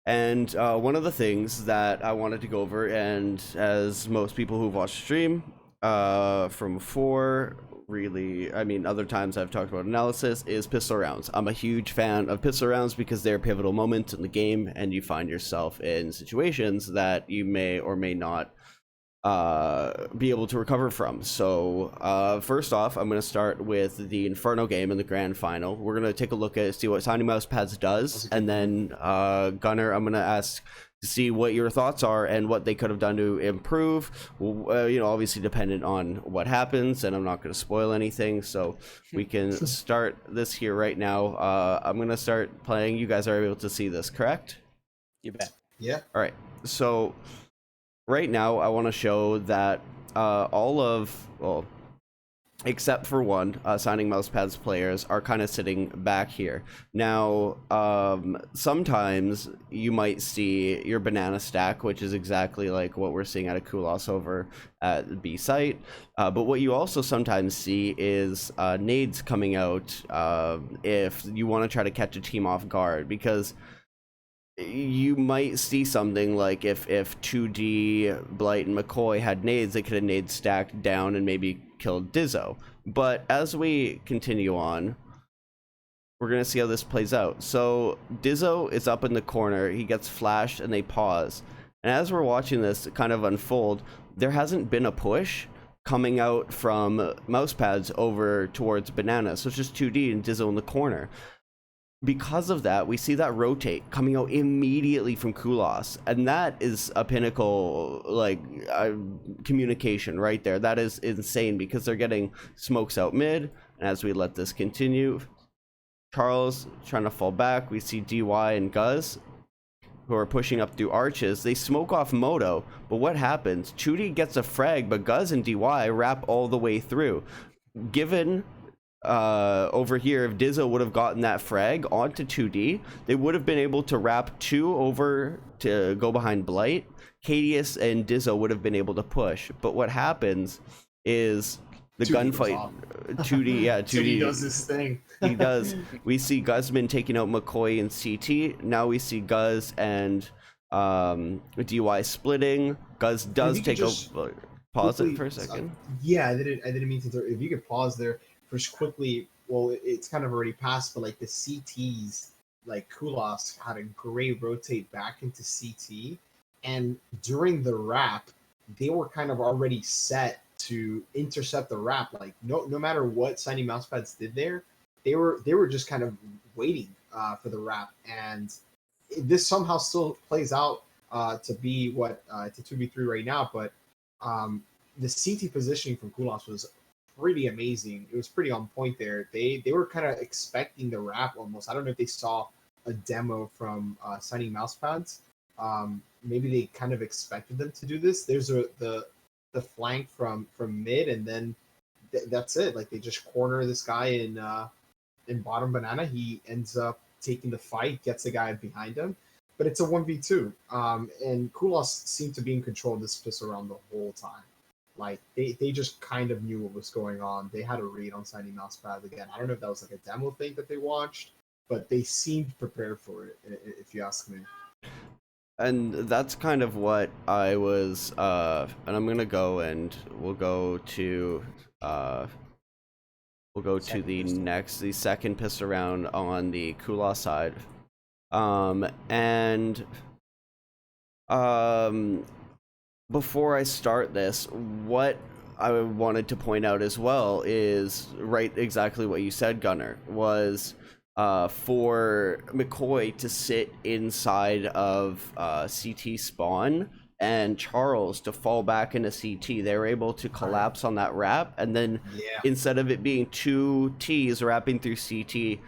And one of the things that I wanted to go over, and as most people who've watched the stream from before, really, I mean, other times I've talked about analysis, is pistol rounds. I'm a huge fan of pistol rounds because they're a pivotal moment in the game, and you find yourself in situations that you may or may not be able to recover from. So first off, I'm going to start with the Inferno game in the grand final. We're going to take a look at see what Signing Mousepads does, and then Gunnar, I'm going to ask to see what your thoughts are and what they could have done to improve. You know, obviously dependent on what happens, and I'm not going to spoil anything, so we can start this here right now. I'm going to start playing. You guys are able to see this, correct? You bet. Yeah. All right. So right now, I want to show that except for one, Signing Mousepads players are kind of sitting back here. Now, sometimes you might see your banana stack, which is exactly like what we're seeing at a Kulas over at B site. But what you also sometimes see is nades coming out if you want to try to catch a team off guard, because you might see something like if 2D, Blight, and McCoy had nades, they could have nades stacked down and maybe killed Dizzo. But as we continue on, we're going to see how this plays out. So Dizzo is up in the corner, he gets flashed, and they pause. And as we're watching this kind of unfold, there hasn't been a push coming out from Mousepads over towards Banana. So it's just 2D and Dizzo in the corner. Because of that, we see that rotate coming out immediately from Kulas, and that is a pinnacle, like, communication right there. That is insane, because they're getting smokes out mid, and as we let this continue, Charles trying to fall back, we see DY and Guz, who are pushing up through arches. They smoke off Moto, but what happens? Chudy gets a frag, but Guz and DY wrap all the way through. Given over here, if Dizzo would have gotten that frag onto 2D, they would have been able to wrap 2 over to go behind Blight. Cadius and Dizzo would have been able to push, but what happens is the 2D gunfight. 2D, yeah, 2D. So he does this thing. He does. We see Guzman taking out McCoy and CT. Now we see Guz and DY splitting. Guz does take a pause it for a second. Yeah, I didn't mean to. If you could pause there just quickly. Well, it's kind of already passed, but like the CTs, like Kulas had a great rotate back into CT, and during the wrap, they were kind of already set to intercept the wrap. Like no matter what Shiny Mousepads did there, they were just kind of waiting for the wrap, and this somehow still plays out to be what to 2v3 right now. But the CT positioning from Kulas was pretty amazing. It was pretty on point there. They were kind of expecting the wrap almost. I don't know if they saw a demo from Shiny Mousepads. Maybe they kind of expected them to do this. There's the flank from mid, and then that's it. Like they just corner this guy in bottom banana. He ends up taking the fight, gets the guy behind him, but it's a 1v2. And Kulas seemed to be in control of this pistol round the whole time. Like they just kind of knew what was going on. They had a read on Shiny Mousepad again. I don't know if that was like a demo thing that they watched, but they seemed prepared for it, if you ask me. And that's kind of what I was, and I'm gonna go and we'll go to the second pistol round on the Kula side, before I start this, what I wanted to point out as well is exactly what you said, Gunnar, was for McCoy to sit inside of CT spawn and Charles to fall back into CT. They were able to collapse on that wrap, and then instead of it being 2 Ts wrapping through CT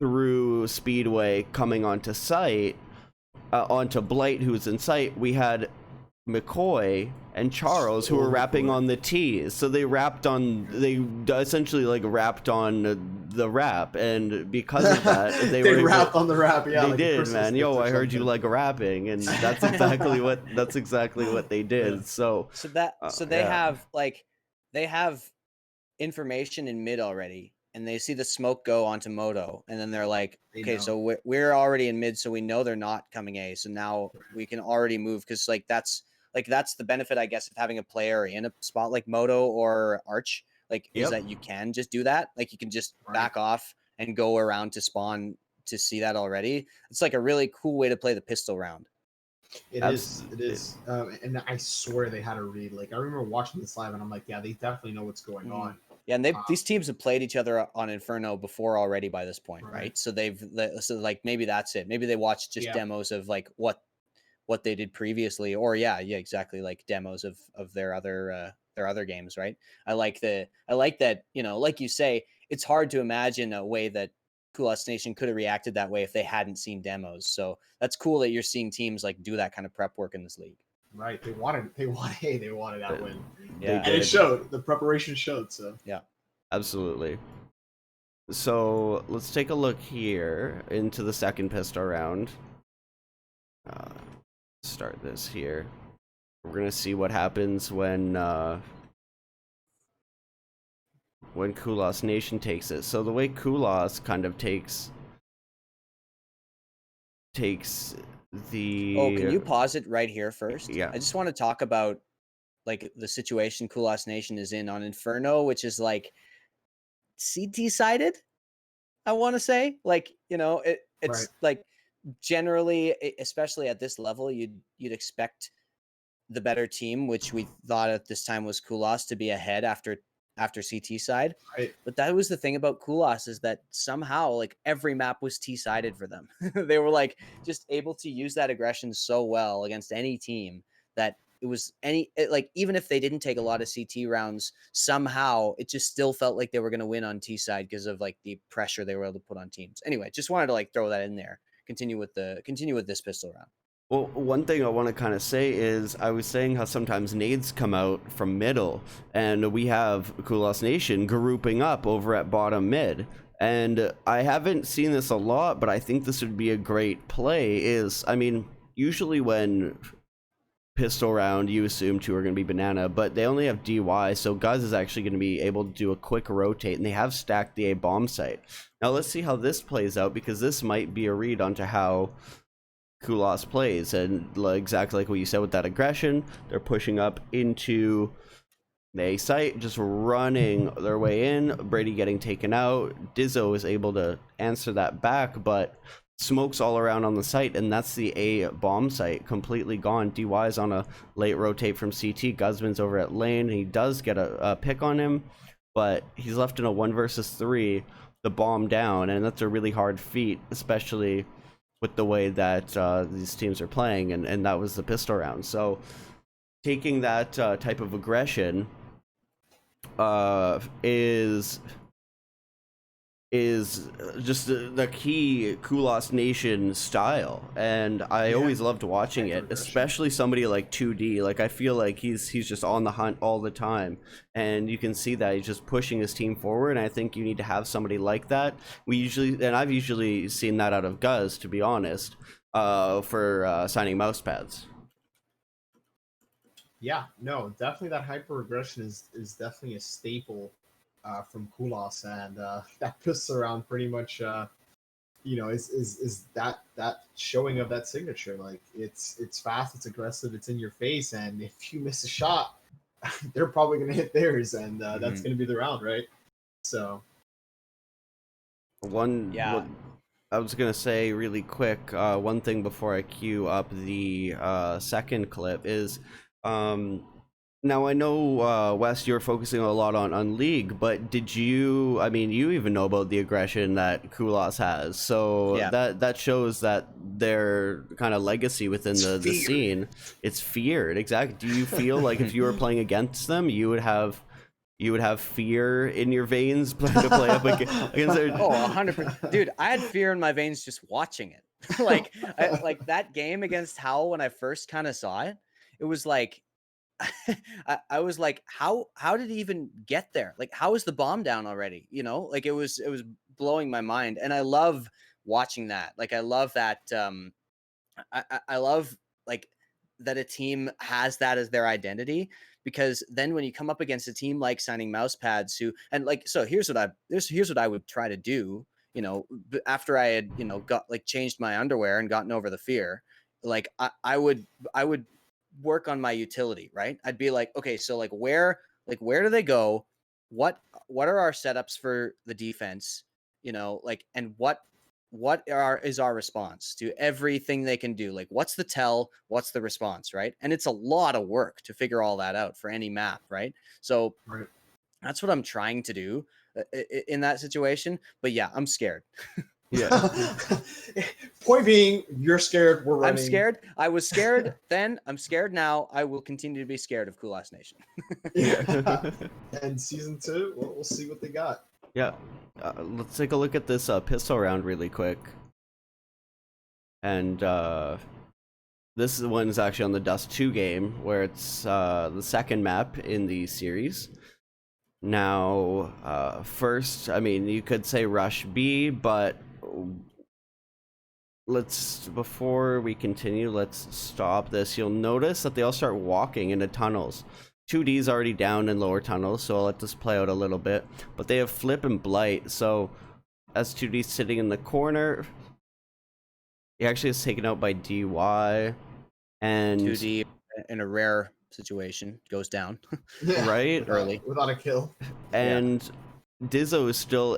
through Speedway coming onto site, onto Blight who was in sight, we had McCoy and Charles who were wrapping on the T's. So they essentially like wrapped on the wrap, and because of that they wrapped on the wrap. Yeah, they like did, man. Yo, I heard you like rapping, and that's exactly what they did. Yeah. So they have information in mid already, and they see the smoke go onto Moto, and then they're like, okay, so we're already in mid, so we know they're not coming A, so now we can already move, because that's the benefit, I guess, of having a player in a spot like Moto or Arch, is that you can just do that. Like you can just back off and go around to spawn to see that already. It's like a really cool way to play the pistol round. It is. And I swear they had a read. Like I remember watching this live, and I'm like, yeah, they definitely know what's going on. Yeah, and these teams have played each other on Inferno before already by this point, right? So maybe that's it. Maybe they watched just demos of like what they did previously, or exactly, like demos of their other games, right? I like that, like you say, it's hard to imagine a way that Kulas Nation could have reacted that way if they hadn't seen demos. So that's cool that you're seeing teams like do that kind of prep work in this league. Right. They wanted that win. Yeah. And it showed. The preparation showed, so. Yeah. Absolutely. So let's take a look here into the second pistol round. Start this here. We're gonna see what happens when Kulas Nation takes it. So the way Kulas kind of takes the... Oh, can you pause it right here first? Yeah. I just want to talk about like the situation Kulas Nation is in on Inferno, which is like CT sided. I want to say, like, it's like generally, especially at this level, you'd expect the better team, which we thought at this time was Kulas, to be ahead after CT side. Right. But that was the thing about Kulas, is that somehow like every map was T-sided for them. They were like just able to use that aggression so well against any team that it was even if they didn't take a lot of CT rounds, somehow it just still felt like they were going to win on T side because of like the pressure they were able to put on teams. Anyway, just wanted to like throw that in there continue with this pistol round. Well, one thing I want to kind of say is I was saying how sometimes nades come out from middle, and we have Kulos Nation grouping up over at bottom mid. And I haven't seen this a lot, but I think this would be a great play. I mean, usually when pistol round, you assume two are going to be banana, but they only have DY, so Guz is actually going to be able to do a quick rotate, and they have stacked the A bomb site. Now let's see how this plays out, because this might be a read onto how Kulos plays, and exactly like what you said with that aggression, they're pushing up into the A site, just running their way in. Brady getting taken out. Dizzo is able to answer that back, but smokes all around on the site, and that's the A bomb site completely gone. DY's on a late rotate from CT. Guzman's over at lane. He does get a pick on him, but he's left in a 1 versus 3, the bomb down, and that's a really hard feat, especially with the way that these teams are playing, and that was the pistol round. So taking that type of aggression is just the key Kulos Nation style, and I always loved watching it, especially somebody like 2D. Like, I feel like he's just on the hunt all the time, and you can see that he's just pushing his team forward, and I think you need to have somebody like that. I've usually seen that out of Guz, to be honest, for signing mouse pads. Yeah, no, definitely that hyper aggression is definitely a staple from Kulos, and that pistol around pretty much is that showing of that signature. Like, it's fast, it's aggressive, it's in your face, and if you miss a shot, they're probably gonna hit theirs, and that's gonna be the round, right? So I was gonna say really quick, one thing before I queue up the second clip is now I know, Wes, you're focusing a lot on League, but you even know about the aggression that Kulos has, so that shows that their kind of legacy within the scene, it's feared. Exactly. Do you feel like if you were playing against them, you would have fear in your veins to play up against their... Oh, 100%. Dude, I had fear in my veins just watching it. like that game against Howell, when I first kind of saw it, it was like, I was like, how did he even get there? Like, how is the bomb down already? You know, like it was blowing my mind. And I love watching that. Like, I love that. I love like that a team has that as their identity, because then when you come up against a team like signing mouse pads so here's what I would try to do, you know, after I had, you know, got like changed my underwear and gotten over the fear, like I would work on my utility, right? I'd be like, okay, so where do they go? What are our setups for the defense? You know, like, and what is our response to everything they can do? Like, what's the tell? What's the response, right? And it's a lot of work to figure all that out for any map, right? So that's what I'm trying to do in that situation. But yeah, I'm scared. Yeah. Point being, you're scared. We're running. I'm scared. I was scared then. I'm scared now. I will continue to be scared of Kulos Nation. Yeah. And season 2, we'll see what they got. Yeah. Let's take a look at this pistol round really quick. And this one is actually on the Dust 2 game, where it's the second map in the series. Now, first, I mean, you could say Rush B, but before we continue, let's stop this. You'll notice that they all start walking into tunnels. 2D's already down in lower tunnels, so I'll let this play out a little bit. But they have Flip and Blight, so as 2D's sitting in the corner, he actually is taken out by DY, and 2D in a rare situation goes down. Right? Early. Without a kill. And Dizzo is still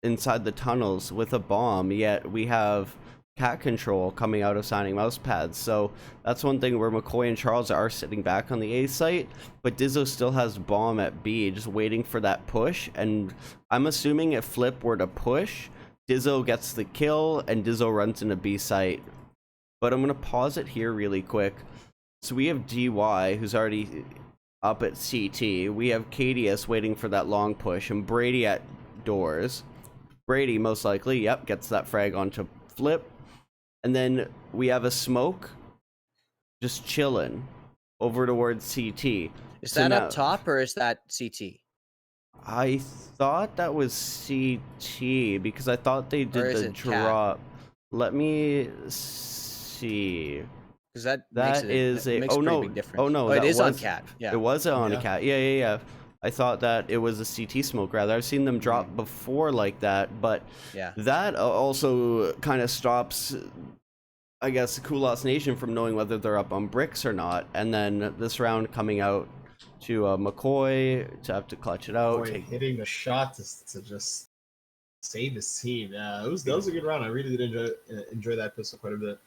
inside the tunnels with a bomb, yet we have cat control coming out of signing mouse pads. So that's one thing where McCoy and Charles are sitting back on the A site, but Dizzo still has bomb at B, just waiting for that push. And I'm assuming if Flip were to push, Dizzo gets the kill and Dizzo runs into B site. But I'm going to pause it here really quick. So we have DY, who's already up at CT. We have KDS waiting for that long push, and Brady at doors. Brady, most likely, gets that frag onto flip, and then we have a smoke just chilling over towards CT. Is So that now, up top or is that CT? I thought that was CT because I thought they Or did is the it cat? drop. Let me see. Because that That is a makes oh a pretty no big difference. oh no it that is on was cat. Yeah. it was on a Yeah. cat. Yeah. I thought that it was a CT smoke rather. I've seen them drop before like that, but Yeah. that also kind of stops, I guess, Kulas Nation from knowing whether they're up on bricks or not. And then this round coming out to McCoy to have to clutch it out. Boy, hitting the shot to just save his team. Yeah, that was a good round. I really did enjoy that pistol quite a bit.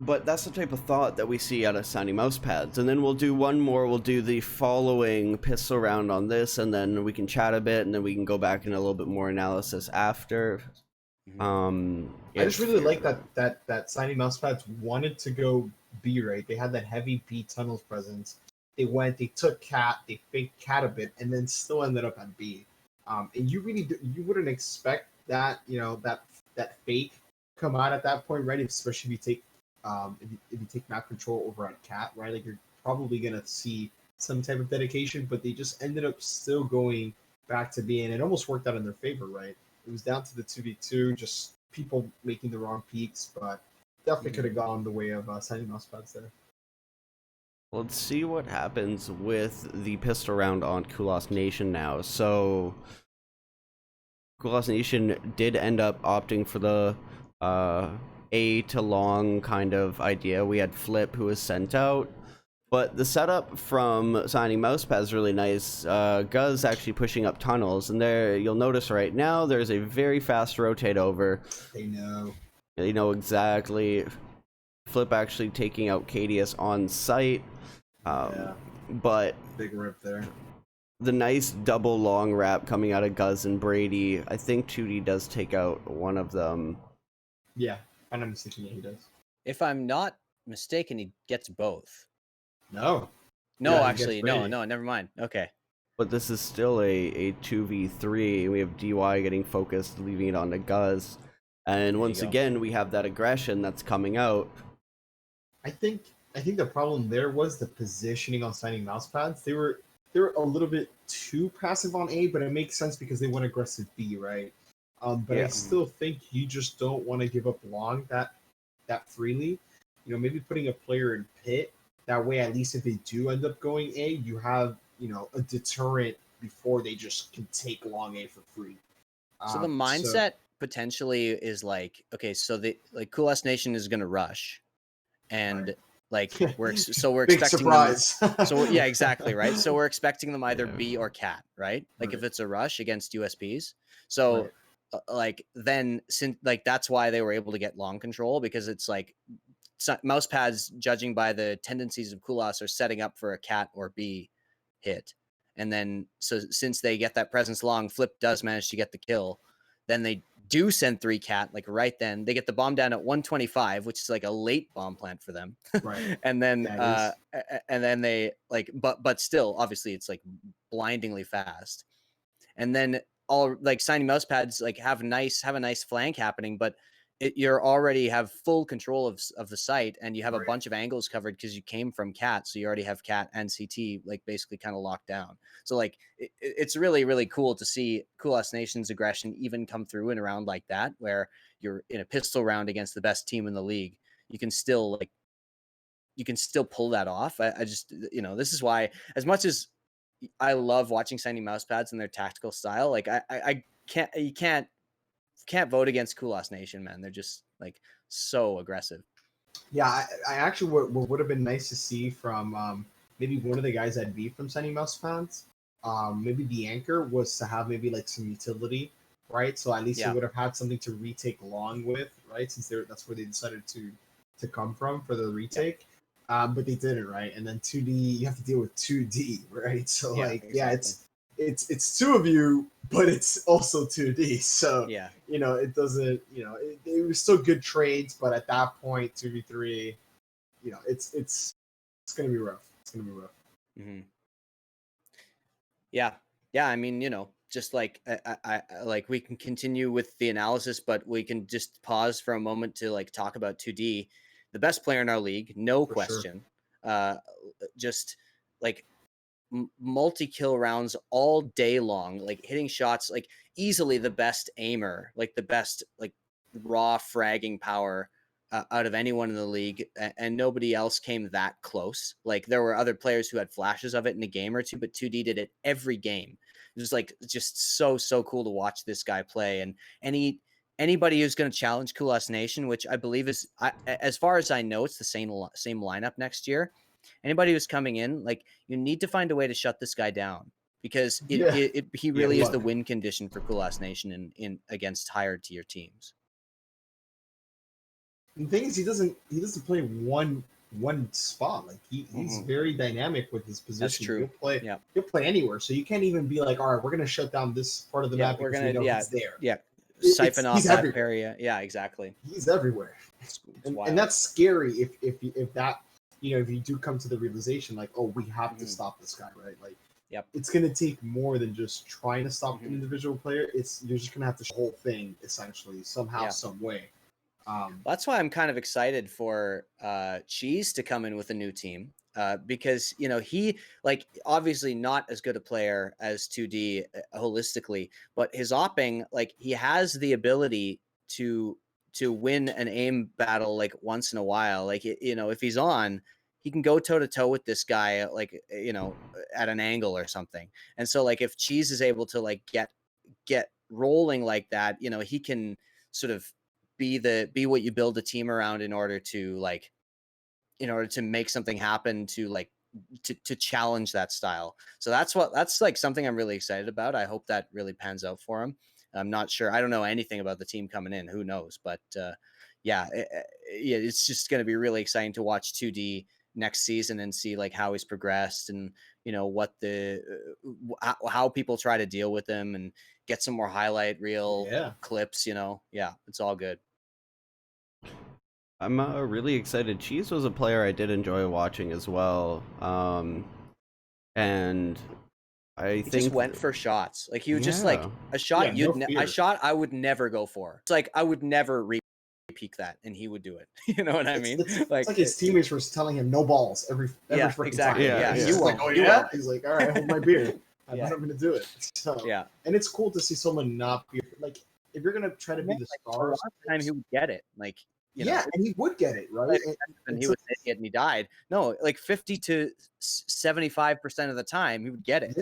But that's the type of thought that we see out of Sandy Mousepads. And then we'll do one more. We'll do the following pistol round on this, and then we can chat a bit, and then we can go back in a little bit more analysis after. I just really like that Sandy Mousepads wanted to go B, right? They had that heavy B tunnels presence. They took cat, they faked cat a bit, and then still ended up at B. And you wouldn't expect that, that fake come out at that point, right? Especially if you take if you take map control over at cat, right? Like you're probably gonna see some type of dedication, but they just ended up still going back to B, and it almost worked out in their favor, right? It was down to the 2v2, just people making the wrong peaks, but definitely could have gone the way of Sandy Mousepads there. Let's see what happens with the pistol round on Kulas Nation now. So, Kulas Nation did end up opting for the A to long kind of idea. We had Flip, who was sent out. But the setup from Signing Mousepad is really nice. Guz actually pushing up tunnels, and there you'll notice right now there's a very fast rotate over. They know. They know exactly. Flip actually taking out KDS on site. But Big rip there. The nice double long wrap coming out of Guz and Brady. I think 2D does take out one of them. Yeah, I'm not mistaken. Yeah, he does. If I'm not mistaken, he gets both. No. No, Yeah, actually, no, never mind. Okay. But this is still a 2v3. We have DY getting focused, leaving it on to Guz. And once again, we have that aggression that's coming out. I think the problem there was the positioning on Signing Mousepads. They were a little bit too passive on A, but it makes sense because they went aggressive B, right? But yeah. I still think you just don't want to give up long that freely. Maybe putting a player in pit. That way, at least if they do end up going A, you have, a deterrent before they just can take long A for free. So the mindset potentially is like, okay, so Kulas Nation is going to rush. And like we're big expecting surprise. So yeah, exactly, right? So we're expecting them either B or cat, right? Like if it's a rush against USPs. So then since that's why they were able to get long control, because it's like Mousepads, judging by the tendencies of Kulas, are setting up for a cat or B hit. And then so since they get that presence long, Flip does manage to get the kill. Then they do send 3 cat, like right then. They get the bomb down at 125, which is like a late bomb plant for them. Right. and then they but still, obviously it's like blindingly fast. And then all like Signing Mousepads like have a nice flank happening, but you're already have full control of the site, and you have a bunch of angles covered because you came from cat, so you already have cat and CT like basically kind of locked down. So like it's really, really cool to see Kulas Nation's aggression even come through in a round like that, where you're in a pistol round against the best team in the league. You can still pull that off. I just, this is why, as much as I love watching Signing Mousepads and their tactical style, like I can't vote against Kulas Nation, man. They're just like so aggressive. Yeah, I actually what would have been nice to see from maybe one of the guys at B from Sunny Mousepads, maybe the anchor was to have maybe like some utility, right? So at least they would have had something to retake long with, right? Since that's where they decided to come from for the retake. But they didn't, right? And then 2D, you have to deal with 2D, right? So it's 2 of you, but it's also 2D. So it doesn't, it was still good trades, but at that point, 2v3, it's gonna be rough. It's gonna be rough. Mm-hmm. Yeah. I mean, just like I like we can continue with the analysis, but we can just pause for a moment to like talk about 2D, the best player in our league, no For sure. question. Just like multi-kill rounds all day long, like hitting shots, like easily the best aimer, like the best like raw fragging power out of anyone in the league, and nobody else came that close. Like there were other players who had flashes of it in a game or two, but 2D did it every game. It was like just so cool to watch this guy play. And anybody who's going to challenge Cool Ass Nation, which I believe is, as far as I know, it's the same lineup next year. Anybody who's coming in, like, you need to find a way to shut this guy down, because he really is the win condition for Cool Ass Nation in against higher tier teams. The thing is, he doesn't play one spot. Like he's very dynamic with his position. That's true. He'll play anywhere. So you can't even be like, all right, we're gonna shut down this part of the map because we know he's there. Yeah. Siphon off that area. Yeah, exactly. He's everywhere. And that's scary if that, you know, if you do come to the realization like, oh, we have to stop this guy, right? Like, it's going to take more than just trying to stop an individual player. You're just going to have to show the whole thing, essentially, somehow, some way. That's why I'm kind of excited for Cheese to come in with a new team, because, you know, he, like, obviously not as good a player as 2D holistically, but his opping, like, he has the ability to win an aim battle like once in a while. Like, you know, if he's on, he can go toe to toe with this guy, like, you know, at an angle or something. And so, like, if Cheese is able to like get rolling like that, you know, he can sort of be what you build a team around in order to make something happen, to like to challenge that style. So that's like something I'm really excited about. I hope that really pans out for him. I'm not sure. I don't know anything about the team coming in. Who knows? But it's just going to be really exciting to watch 2D next season and see like how he's progressed, and, you know, what how people try to deal with him, and get some more highlight reel clips. You know, it's all good. I'm really excited. Cheese was a player I did enjoy watching as well, and he just went for shots. Like, he would just like a shot a shot I would never go for. It's like I would never peak that, and he would do it. You know what I mean? It's like his teammates were telling him no balls every freaking time. He's like, oh yeah. He's like, all right, hold my beer. I'm not going to do it. So and it's cool to see someone not be like, if you're going to try to be the star, time he would get it. Like, you know, and he would get it, right? And he was an idiot and he died. No, like 50 to 75% of the time he would get it.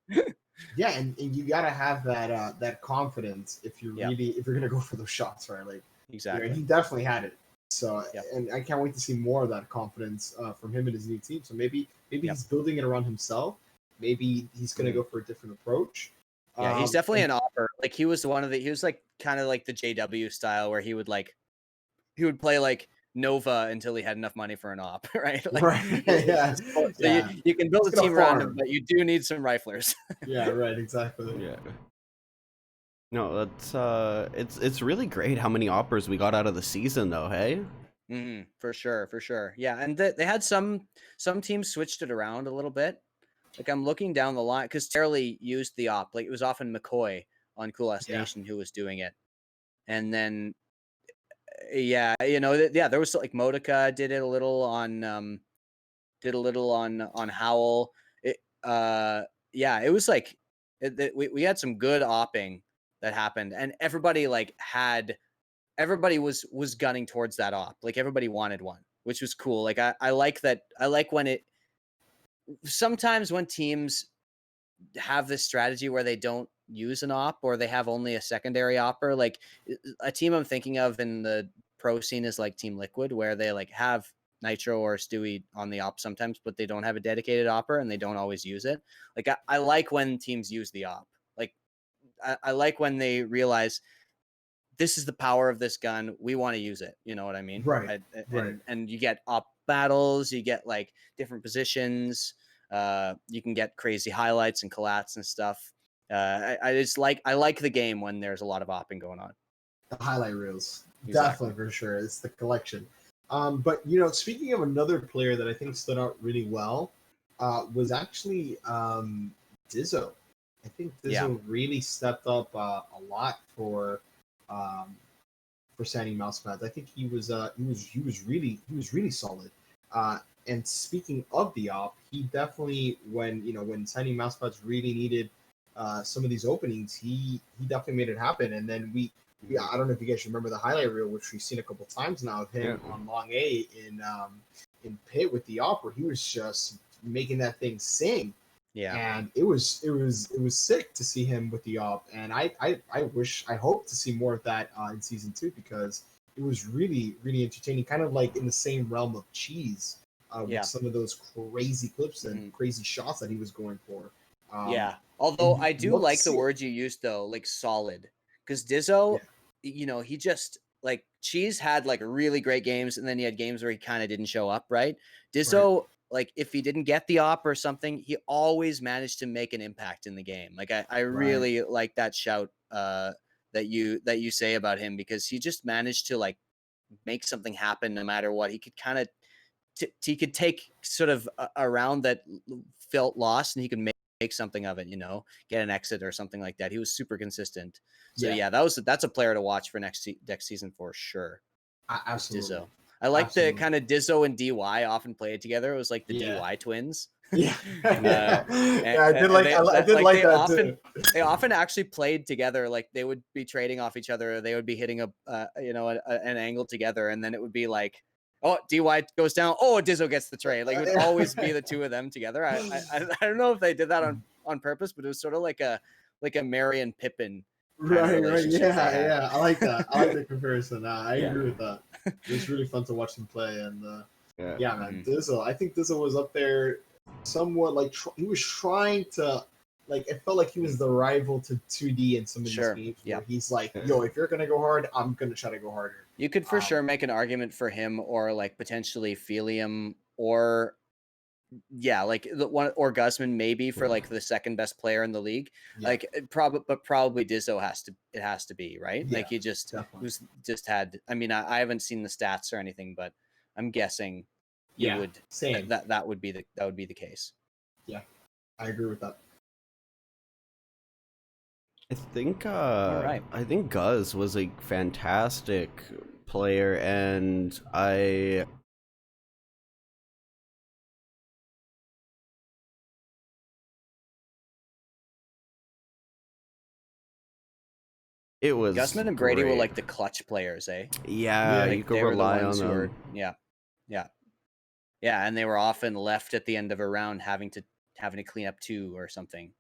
And you gotta have that confidence if you're gonna go for those shots, right? Like, exactly. He definitely had it. So and I can't wait to see more of that confidence from him and his new team. So maybe he's building it around himself. Maybe he's gonna go for a different approach. Yeah, he's definitely an opper. Like, he was like kind of like the JW style, where he would play like Nova until he had enough money for an op, right? Like, So you can build a team around him, but you do need some riflers. Exactly. Yeah. No, that's it's really great how many oppers we got out of the season, though. Hey. For sure. Yeah, and they had some teams switched it around a little bit. Like, I'm looking down the line, because Terley used the op. Like, it was often McCoy on Cool Ass Nation who was doing it, and then. You know, there was like Modica did it a little on Howl. It was like we had some good opping that happened, and everybody was gunning towards that op. Like, everybody wanted one, which was cool. Like, I like that. I like when sometimes when teams have this strategy where they don't use an op, or they have only a secondary opper. Like, a team I'm thinking of in the pro scene is like Team Liquid, where they like have Nitro or Stewie on the op sometimes, but they don't have a dedicated opper, and they don't always use it. Like, I like when teams use the op. Like, I like when they realize this is the power of this gun. We want to use it. You know what I mean? Right. And you get op battles, you get like different positions. You can get crazy highlights and collats and stuff. I like the game when there's a lot of opping going on. The highlight reels, definitely, for sure. It's the collection. But, you know, speaking of another player that I think stood out really well, was actually Dizzo. I think Dizzle really stepped up a lot for signing Mousepads. I think he was really solid. And speaking of the op, he definitely when signing Mousepads really needed some of these openings, he definitely made it happen. And then we I don't know if you guys remember the highlight reel, which we've seen a couple times now of him on Long A in pit with the op, where he was just making that thing sing. Yeah. And it was sick to see him with the op, and I hope to see more of that in season 2, because it was really entertaining, kind of like in the same realm of Cheese, with some of those crazy clips and crazy shots that he was going for. Although I do like the words you used though, like solid, because Dizzo, he just like Cheese had like really great games, and then he had games where he kind of didn't show up, right? Dizzo. Right. Like if he didn't get the op or something, he always managed to make an impact in the game. Like I really like that shout that you say about him, because he just managed to like make something happen no matter what. He could kind of he could take sort of a round that felt lost, and he could make something of it. Get an exit or something like that. He was super consistent. So that's a player to watch for next season for sure. Absolutely. Dizzo. I like the kind of Dizzo and DY often played together. It was like the DY twins. I did like that too. They often actually played together. Like they would be trading off each other. Or they would be hitting an angle together, and then it would be like, oh, DY goes down. Oh, Dizzo gets the trade. Like it would always be the two of them together. I don't know if they did that on purpose, but it was sort of like a Mary and Pippin. Right. Yeah. I like that. I like the comparison. I agree with that. It was really fun to watch him play, and man, Dizzle. I think Dizzle was up there, somewhat like he was trying to, like, it felt like he was the rival to 2D in some of these games. Where he's like, yo, if you're gonna go hard, I'm gonna try to go harder. You could for sure make an argument for him, or like potentially Felium, or like the one, or Guzman maybe for like the second best player in the league. Like probably Dizzo has to be right. Like he just had. I mean, I haven't seen the stats or anything, but I'm guessing that would be the case. Yeah, I agree with that. I think I think Guz was a fantastic player, and it was Guzman and Brady were like the clutch players, eh? Yeah, like, you could rely on them. And they were often left at the end of a round having to clean up 2 or something.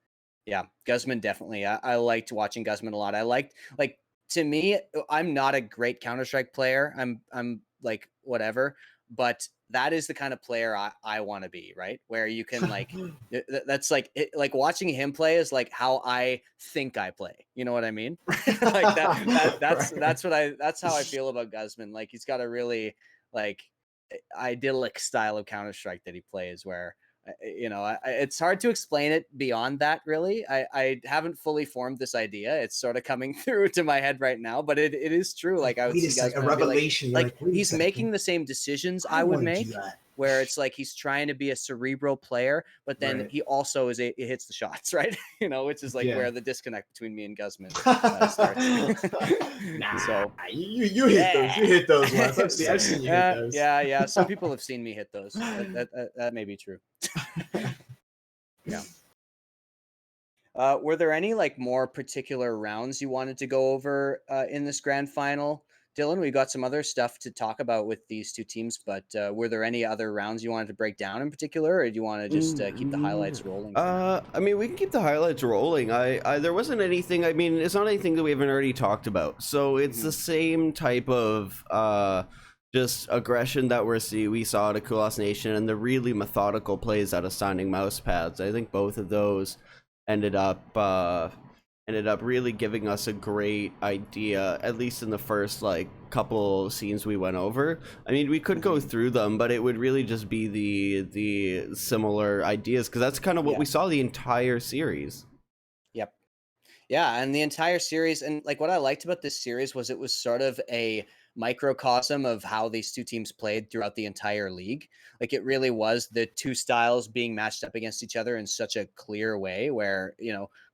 Yeah, Guzman definitely. I liked watching Guzman a lot. I liked, like, to me, I'm not a great Counter-Strike player. I'm like whatever, but that is the kind of player I want to be, right? Where you can like, that's like like watching him play is like how I think I play. You know what I mean? Like that's how I feel about Guzman. Like he's got a really like idyllic style of Counter-Strike that he plays, where it's hard to explain it beyond that, really. I haven't fully formed this idea. It's sort of coming through to my head right now, but it is true. Like I would see guys a revelation. Like he's making the same decisions I would make, where it's like he's trying to be a cerebral player, but then he also he hits the shots, right? Which is like where the disconnect between me and Guzman starts. So you hit those. You hit those ones. I've seen you hit those. Yeah. Some people have seen me hit those. That may be true. Yeah. Were there any like more particular rounds you wanted to go over in this grand final, Dylan? We got some other stuff to talk about with these two teams, but were there any other rounds you wanted to break down in particular, or do you want to just keep the highlights rolling? I mean, we can keep the highlights rolling. I there wasn't anything. I mean, it's not anything that we haven't already talked about. So it's the same type of just aggression that we saw at Kulas Nation, and the really methodical plays out of signing mouse pads. I think both of those ended up really giving us a great idea, at least in the first like couple scenes we went over. I mean, we could go through them, but it would really just be the similar ideas, because that's kind of what we saw the entire series. Yep. Yeah, and the entire series, and like what I liked about this series was it was sort of a microcosm of how these two teams played throughout the entire league. Like it really was the two styles being matched up against each other in such a clear way, where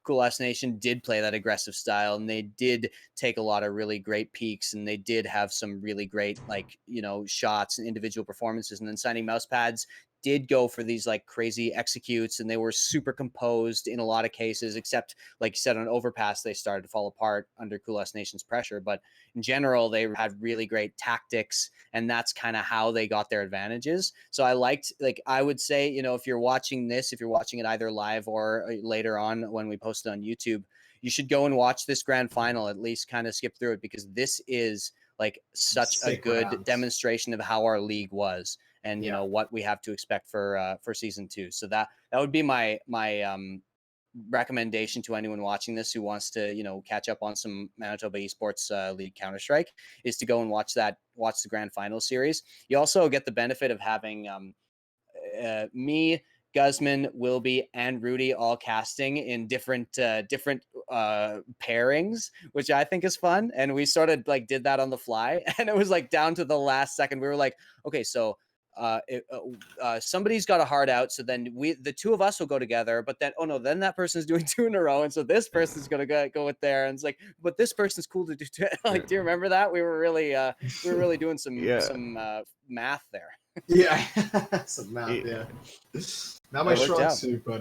Cool Ass Nation did play that aggressive style, and they did take a lot of really great peaks, and they did have some really great, like, shots and individual performances. And then signing mouse pads did go for these like crazy executes, and they were super composed in a lot of cases, except like you said, on overpass, they started to fall apart under Cool Ass Nation's pressure. But in general, they had really great tactics, and that's kind of how they got their advantages. So I liked, like, I would say, if you're watching this, if you're watching it either live or later on when we post it on YouTube, you should go and watch this grand final, at least kind of skip through it, because this is like such a good demonstration of how our league was, and what we have to expect for season 2. So that would be my recommendation to anyone watching this who wants to catch up on some Manitoba Esports League Counter-Strike, is to go and watch the grand final series. You also get the benefit of having me, Guzman, Wilby, and Rudy all casting in different pairings, which I think is fun. And we sort of like did that on the fly, and it was like down to the last second. We were like, okay, so somebody's got a hard out, so then the two of us will go together, but then then that person's doing 2 in a row, and so this person's gonna go with there, and it's like, but this person's cool to do too. Like, do you remember that? We were really doing some math there. Yeah, some math. Yeah, not my strong suit, but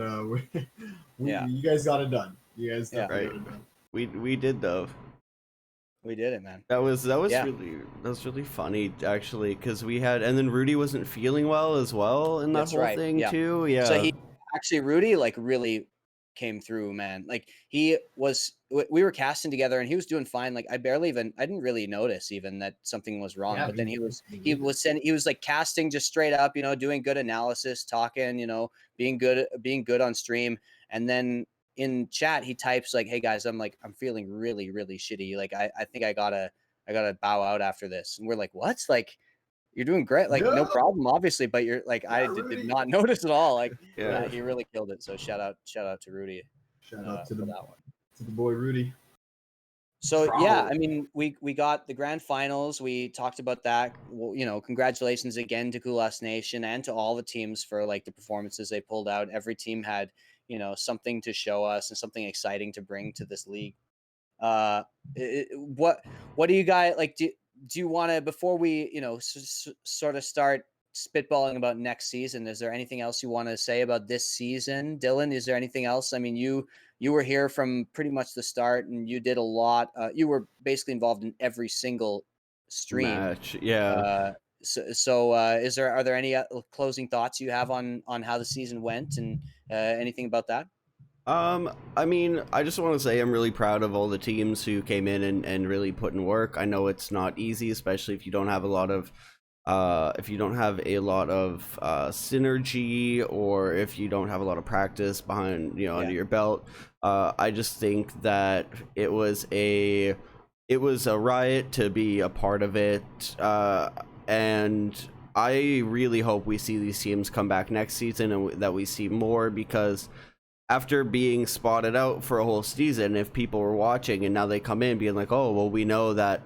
you guys got it done. You guys definitely got it done. We did though. We did it, man. That was really funny, actually, because we had, and then Rudy wasn't feeling well as well in that whole thing too. Yeah. So Rudy like really came through, man. Like we were casting together, and he was doing fine. Like I didn't really notice even that something was wrong. But then he was like casting just straight up, doing good analysis, talking, being good on stream, and then in chat he types like, hey guys, I'm feeling really, really shitty, like I think I gotta bow out after this. And we're like, what? Like, you're doing great, like no problem obviously, but you're like, I did not notice at all. Like he really killed it. So shout out to Rudy. Shout out to that one, to the boy Rudy. So yeah, I mean, we got the grand finals. We talked about that. Well, congratulations again to Cool Ass Nation and to all the teams for like the performances they pulled out. Every team had something to show us and something exciting to bring to this league. What do you guys like? Do you want to, before we sort of start spitballing about next season, is there anything else you want to say about this season? Dylan, is there anything else? I mean, you were here from pretty much the start, and you did a lot. You were basically involved in every single stream match. Yeah. So are there any closing thoughts you have on how the season went, and anything about that? I mean, I just want to say I'm really proud of all the teams who came in and really put in work. I know it's not easy, especially if you don't have a lot of synergy, or if you don't have a lot of practice behind under your belt. I just think that it was a riot to be a part of it, and I really hope we see these teams come back next season, and that we see more, because after being spotted out for a whole season, if people were watching and now they come in being like, oh, well, we know that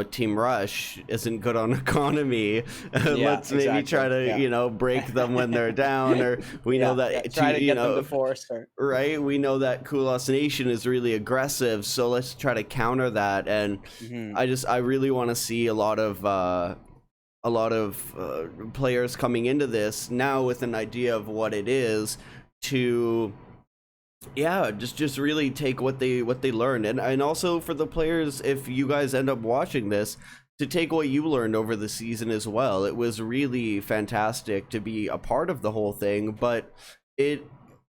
Team Rush isn't good on economy, let's maybe try to break them when they're down, or we know that try to get them to force, right? We know that Cool Ass Nation is really aggressive, so let's try to counter that. And I really want to see a lot of players coming into this now with an idea of what it is to just really take what they learned, and also for the players, if you guys end up watching this, to take what you learned over the season as well. It was really fantastic to be a part of the whole thing, but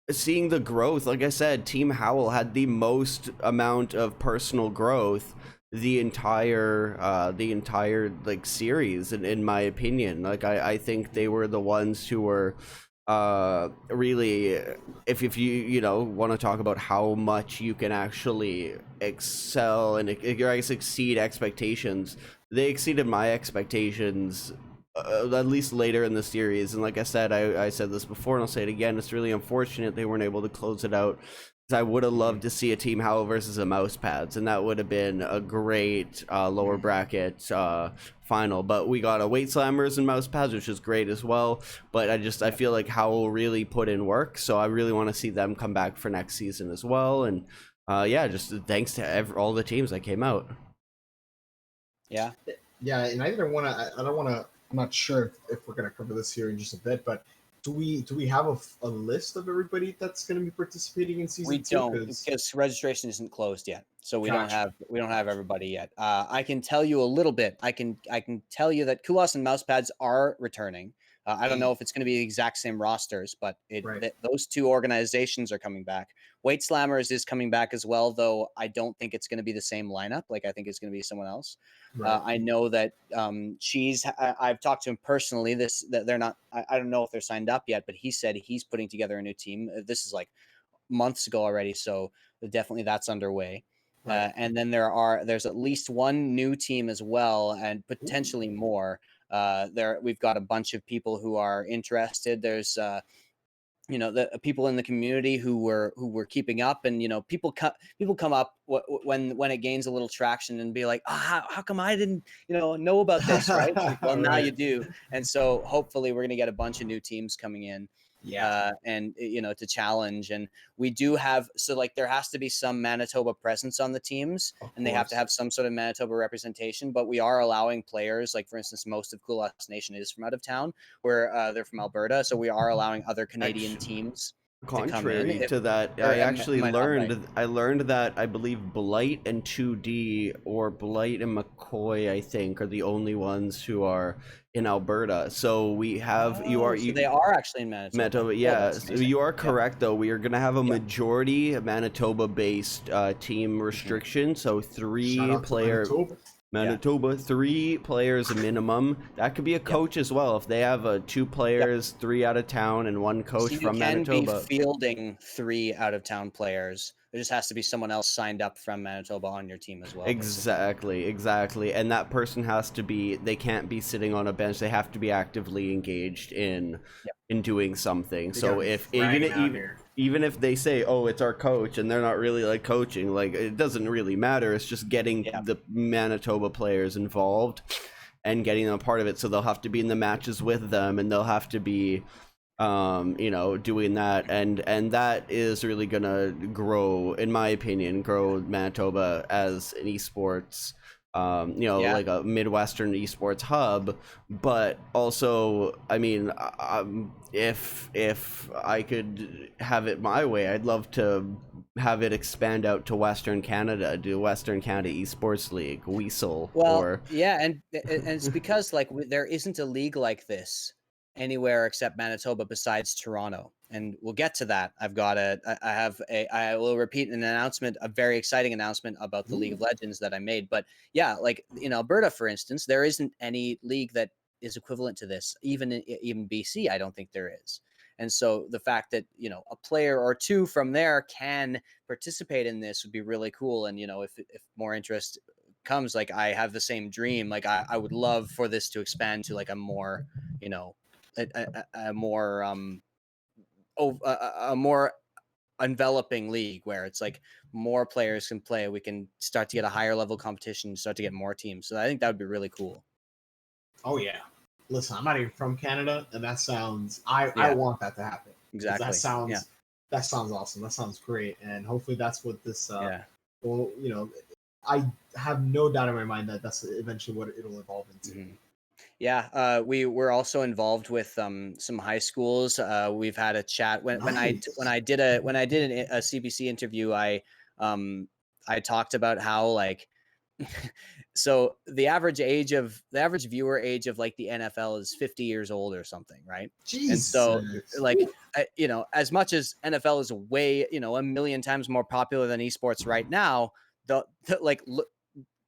seeing the growth, like I said, Team Howl had the most amount of personal growth the entire like series, in my opinion. Like I think they were the ones who were really, if you want to talk about how much you can actually excel and exceed expectations, they exceeded my expectations, at least later in the series. And like I said, I said this before and I'll say it again, it's really unfortunate they weren't able to close it out I would have loved to see a Team Howl versus a Mouse Pads, and that would have been a great lower bracket final. But we got a Weight Slammers and Mouse Pads, which is great as well. But I feel like Howl really put in work, so I really want to see them come back for next season as well. And just thanks to all the teams that came out. Yeah. Yeah, and I don't want to. I'm not sure if we're gonna cover this here in just a bit, but do we have a list of everybody that's going to be participating in season 2? We don't, because registration isn't closed yet, so we don't have everybody yet. I can tell you a little bit. I can tell you that Kulas and Mousepads are returning. I don't know if it's going to be the exact same rosters, but those two organizations are coming back. Weight Slammers is coming back as well, though I don't think it's going to be the same lineup. Like, I think it's going to be someone else. Right. I know that I've talked to him personally. That they're not. I don't know if they're signed up yet, but he said he's putting together a new team. This is like months ago already, so definitely that's underway. Right. And then there's at least one new team as well, and potentially more. We've got a bunch of people who are interested. There's the people in the community who were keeping up, and people come up when it gains a little traction and be like, how come I didn't know about this, right? Like, well, now you do. And so hopefully we're gonna get a bunch of new teams coming in. And to challenge, and we do have, so like there has to be some Manitoba presence on the teams, and they have to have some sort of Manitoba representation, but we are allowing players, like for instance, most of Cool Lost Nation is from out of town, where they're from Alberta, so we are allowing other Canadian teams. Contrary to that, I actually learned that I believe Blight and 2D, or Blight and McCoy, I think, are the only ones who are in Alberta. So we have they are actually in Manitoba. Yeah, so you are correct though. We are going to have a majority Manitoba-based team restriction. So 3 player. Manitoba, 3 players minimum. That could be a coach as well. If they have 2 players, 3 out of town, and 1 coach from Manitoba. You can be fielding 3 out of town players. There just has to be someone else signed up from Manitoba on your team as well. Exactly. And that person has to be, they can't be sitting on a bench. They have to be actively engaged in doing something. So even if they say, oh, it's our coach, and they're not really like coaching, like it doesn't really matter. It's just getting the Manitoba players involved and getting them a part of it. So they'll have to be in the matches with them, and they'll have to be doing that, and that is really gonna grow, in my opinion, Manitoba as an esports like a Midwestern esports hub. But also, I mean, if I could have it my way, I'd love to have it expand out to Western Canada, do Western Canada Esports League, Weasel. And it's because like there isn't a league like this anywhere except Manitoba besides Toronto, and we'll get to that. I will repeat an announcement, a very exciting announcement about the League of Legends that I made. But yeah, like in Alberta, for instance, there isn't any league that is equivalent to this. Even BC, I don't think there is. And so the fact that a player or 2 from there can participate in this would be really cool. And if more interest comes, like I have the same dream. Like I would love for this to expand to like a more a more enveloping league where it's like more players can play. We can start to get a higher level competition, start to get more teams. So I think that would be really cool. Oh yeah. Listen, I'm not even from Canada, and that sounds, I want that to happen. Exactly. That sounds awesome. That sounds great. And hopefully that's what this, I have no doubt in my mind that that's eventually what it'll evolve into. Mm-hmm. Yeah, we were also involved with some high schools. We've had a chat when I did a CBC interview. I talked about how like so the average viewer age of like the NFL is 50 years old or something, right? Jesus. And so like as much as NFL is way a million times more popular than esports right now,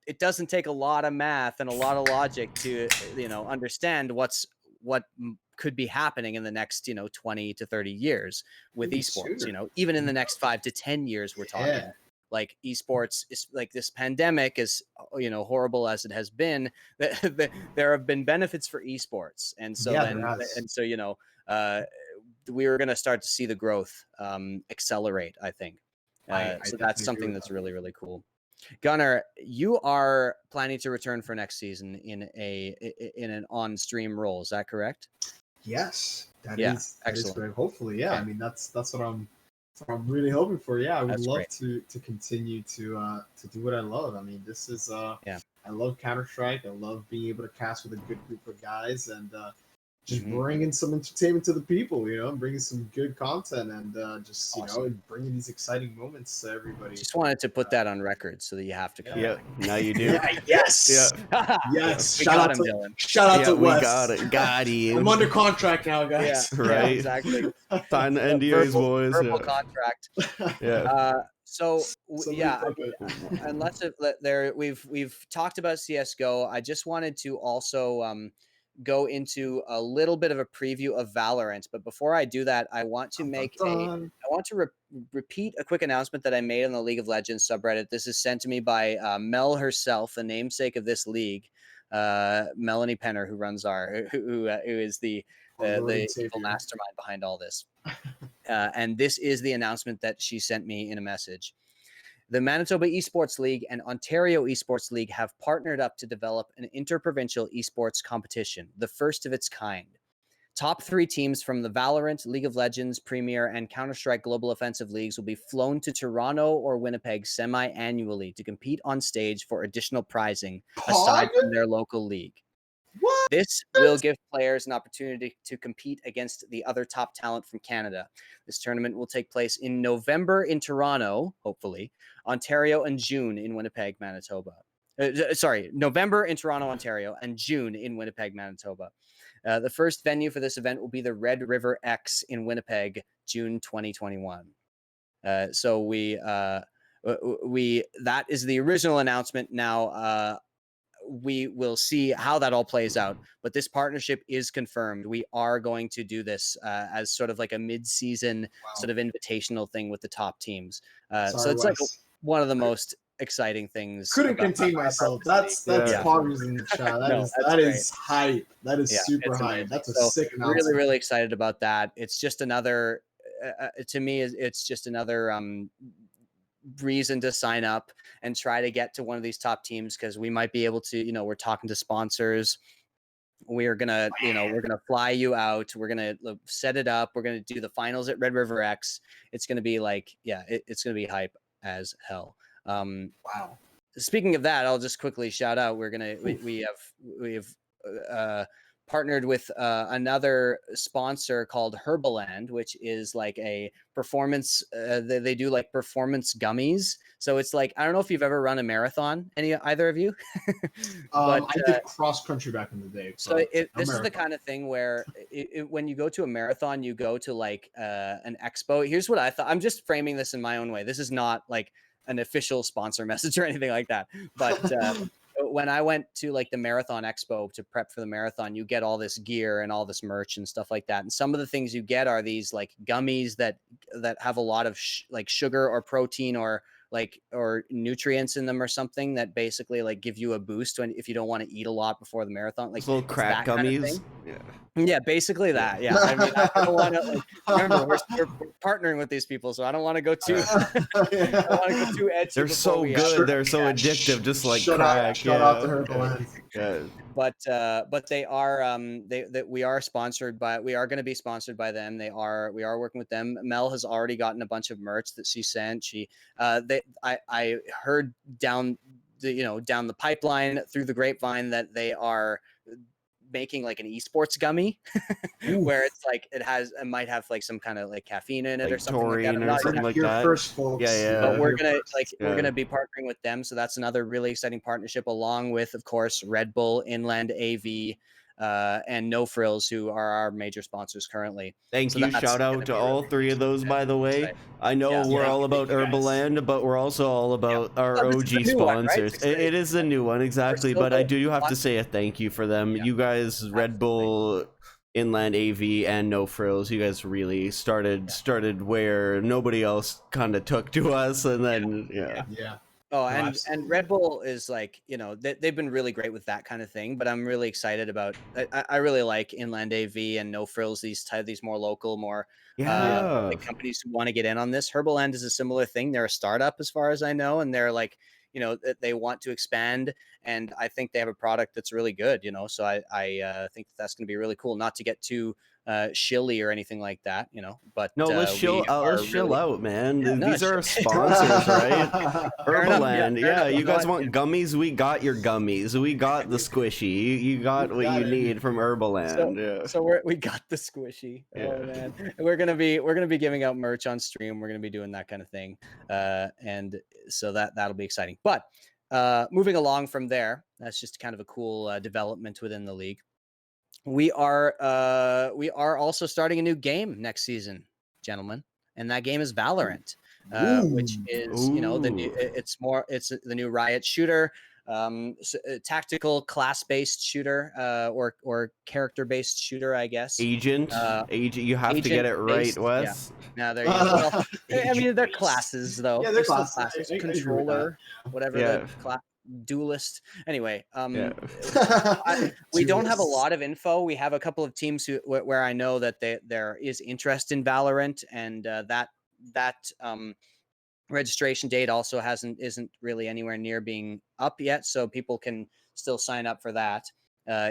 it doesn't take a lot of math and a lot of logic to, understand what could be happening in the next, 20 to 30 years with esports, even in the next 5 to 10 years, we're talking like esports is like this pandemic is, horrible as it has been, there have been benefits for esports. And so we were going to start to see the growth accelerate, I think. I So definitely that's agree something with that's that. really, really cool. Gunnar, you are planning to return for next season in an on-stream role. Is that correct? Yes, that Yeah, is excellent. correct. Hopefully, yeah. Okay. I mean, that's what I'm really hoping for. Yeah, I would That's love great. to continue to do what I love. I mean, this is Yeah. I love Counter Strike. I love being able to cast with a good group of guys and just Mhm. bringing some entertainment to the people. You know, bringing some good content and just you know, Awesome. and bringing these exciting moments to everybody. Just wanted to put that on record so that you have to come Yeah, back. now you do. Yeah, yes, Yeah, yes. We Shout got out him, to Dylan. yeah, we Wes. got it. Got you. I'm under contract now, Yeah, guys. yeah, Right. exactly. Sign the Yeah, NDAs, boys. verbal Yeah. contract. Yeah. Somebody Yeah, I flip mean, it. unless there we've talked about CS:GO. I just wanted to also go into a little bit of a preview of Valorant. But before I do that, I want to repeat a quick announcement that I made on the League of Legends subreddit. This is sent to me by Mel herself, the namesake of this league, Melanie Penner, who runs who is the evil mastermind behind all this. And this is the announcement that she sent me in a message. The Manitoba Esports League and Ontario Esports League have partnered up to develop an interprovincial esports competition, the first of its kind. Top 3 teams from the Valorant, League of Legends, Premier, and Counter-Strike Global Offensive Leagues will be flown to Toronto or Winnipeg semi-annually to compete on stage for additional prizing aside from their local league. What? This will give players an opportunity to compete against the other top talent from Canada. This tournament will take place in November in Toronto, hopefully, Ontario, and June in Winnipeg, Manitoba. November in Toronto, Ontario, and June in Winnipeg, Manitoba. The first venue for this event will be the Red River X in Winnipeg, June 2021. So that is the original announcement. Now, we will see how that all plays out, but this partnership is confirmed. We are going to do this as sort of like a mid-season sort of invitational thing with the top teams. So it's like one of the most exciting things. Couldn't contain myself. That's poggers in the chat. That is hype. That is super hype. That's a sick announcement. Really, really excited about that. It's just another, to me, it's just another reason to sign up and try to get to one of these top teams, because we might be able to, we're talking to sponsors. We're gonna fly you out. We're gonna set it up. We're gonna do the finals at Red River X. It's gonna be like, it's gonna be hype as hell. Wow. Speaking of that, I'll just quickly shout out. We have partnered with another sponsor called Herbaland, which is like a performance. They do like performance gummies. So it's like, I don't know if you've ever run a marathon, either of you. But I did cross country back in the day. So this is the kind of thing where when you go to a marathon, you go to like an expo. Here's what I thought. I'm just framing this in my own way. This is not like an official sponsor message or anything like that. But when I went to like the Marathon Expo to prep for the marathon, you get all this gear and all this merch and stuff like that. And some of the things you get are these like gummies that have a lot of like sugar or protein or nutrients in them or something that basically like give you a boost if you don't want to eat a lot before the marathon. Like little crack gummies. Yeah, basically that. Yeah, I mean, I don't want to remember we're partnering with these people, so I don't want to go too. I don't want to go too edgy. They're so good. They're so addictive, just like crack. Shout out to Herbaland. Yeah. But they are we are sponsored by. We are going to be sponsored by them. We are working with them. Mel has already gotten a bunch of merch that she sent. I heard down the pipeline through the grapevine that they are making like an esports gummy where it's like it might have like some kind of like caffeine in it like or something like that. Or something like that. First, folks. Yeah. But we're gonna be partnering with them, so that's another really exciting partnership, along with, of course, Red Bull, Inland AV, and No Frills, who are our major sponsors currently. Thank you. Shout out to all three of those, by the way. I know we're all about Herbaland, but we're also all about our OG sponsors. One, right? It is a new one, exactly, but I do have to say a thank you for them. You guys, Red Bull, Inland AV, and No Frills, you guys really started where nobody else kind of took to us, and then Oh, No, and Red Bull is like, they've been really great with that kind of thing, but I'm really excited about. I really like Inland AV and No Frills, these more local, more Yeah. like companies who want to get in on this. Herbaland is a similar thing. They're a startup as far as I know, and they're like, they want to expand, and I think they have a product that's really good. So I think that's going to be really cool. Not to get too shilly or anything like that, but No, we let's are chill really. out, man. Yeah, no, These are our sponsors, right? fair enough. Yeah, Herbaland, fair yeah. enough. You No, guys want gummies? We got your gummies. We got the squishy. You got what got you it. need from so Herbaland. Yeah. so we got the squishy. Oh Yeah. man, and we're gonna be giving out merch on stream. We're gonna be doing that kind of thing, and so that'll be exciting. But moving along from there, that's just kind of a cool development within the league. We are also starting a new game next season, gentlemen, and that game is Valorant, which is the new. Ooh. It's the new Riot shooter, tactical class-based shooter, or character-based shooter, I guess. Agent. You have to get it right, Agent-based, yeah. Wes. Now there you go. Well, I mean, they're Agent-based. classes though. Yeah, They're they're still classes. classes. I agree with that. Controller, whatever Yeah. the class. Duelist. Anyway, Yeah. we don't have a Duelists. lot of info. We have a couple of teams where I know that there is interest in Valorant, and that registration date also isn't really anywhere near being up yet, so people can still sign up for that.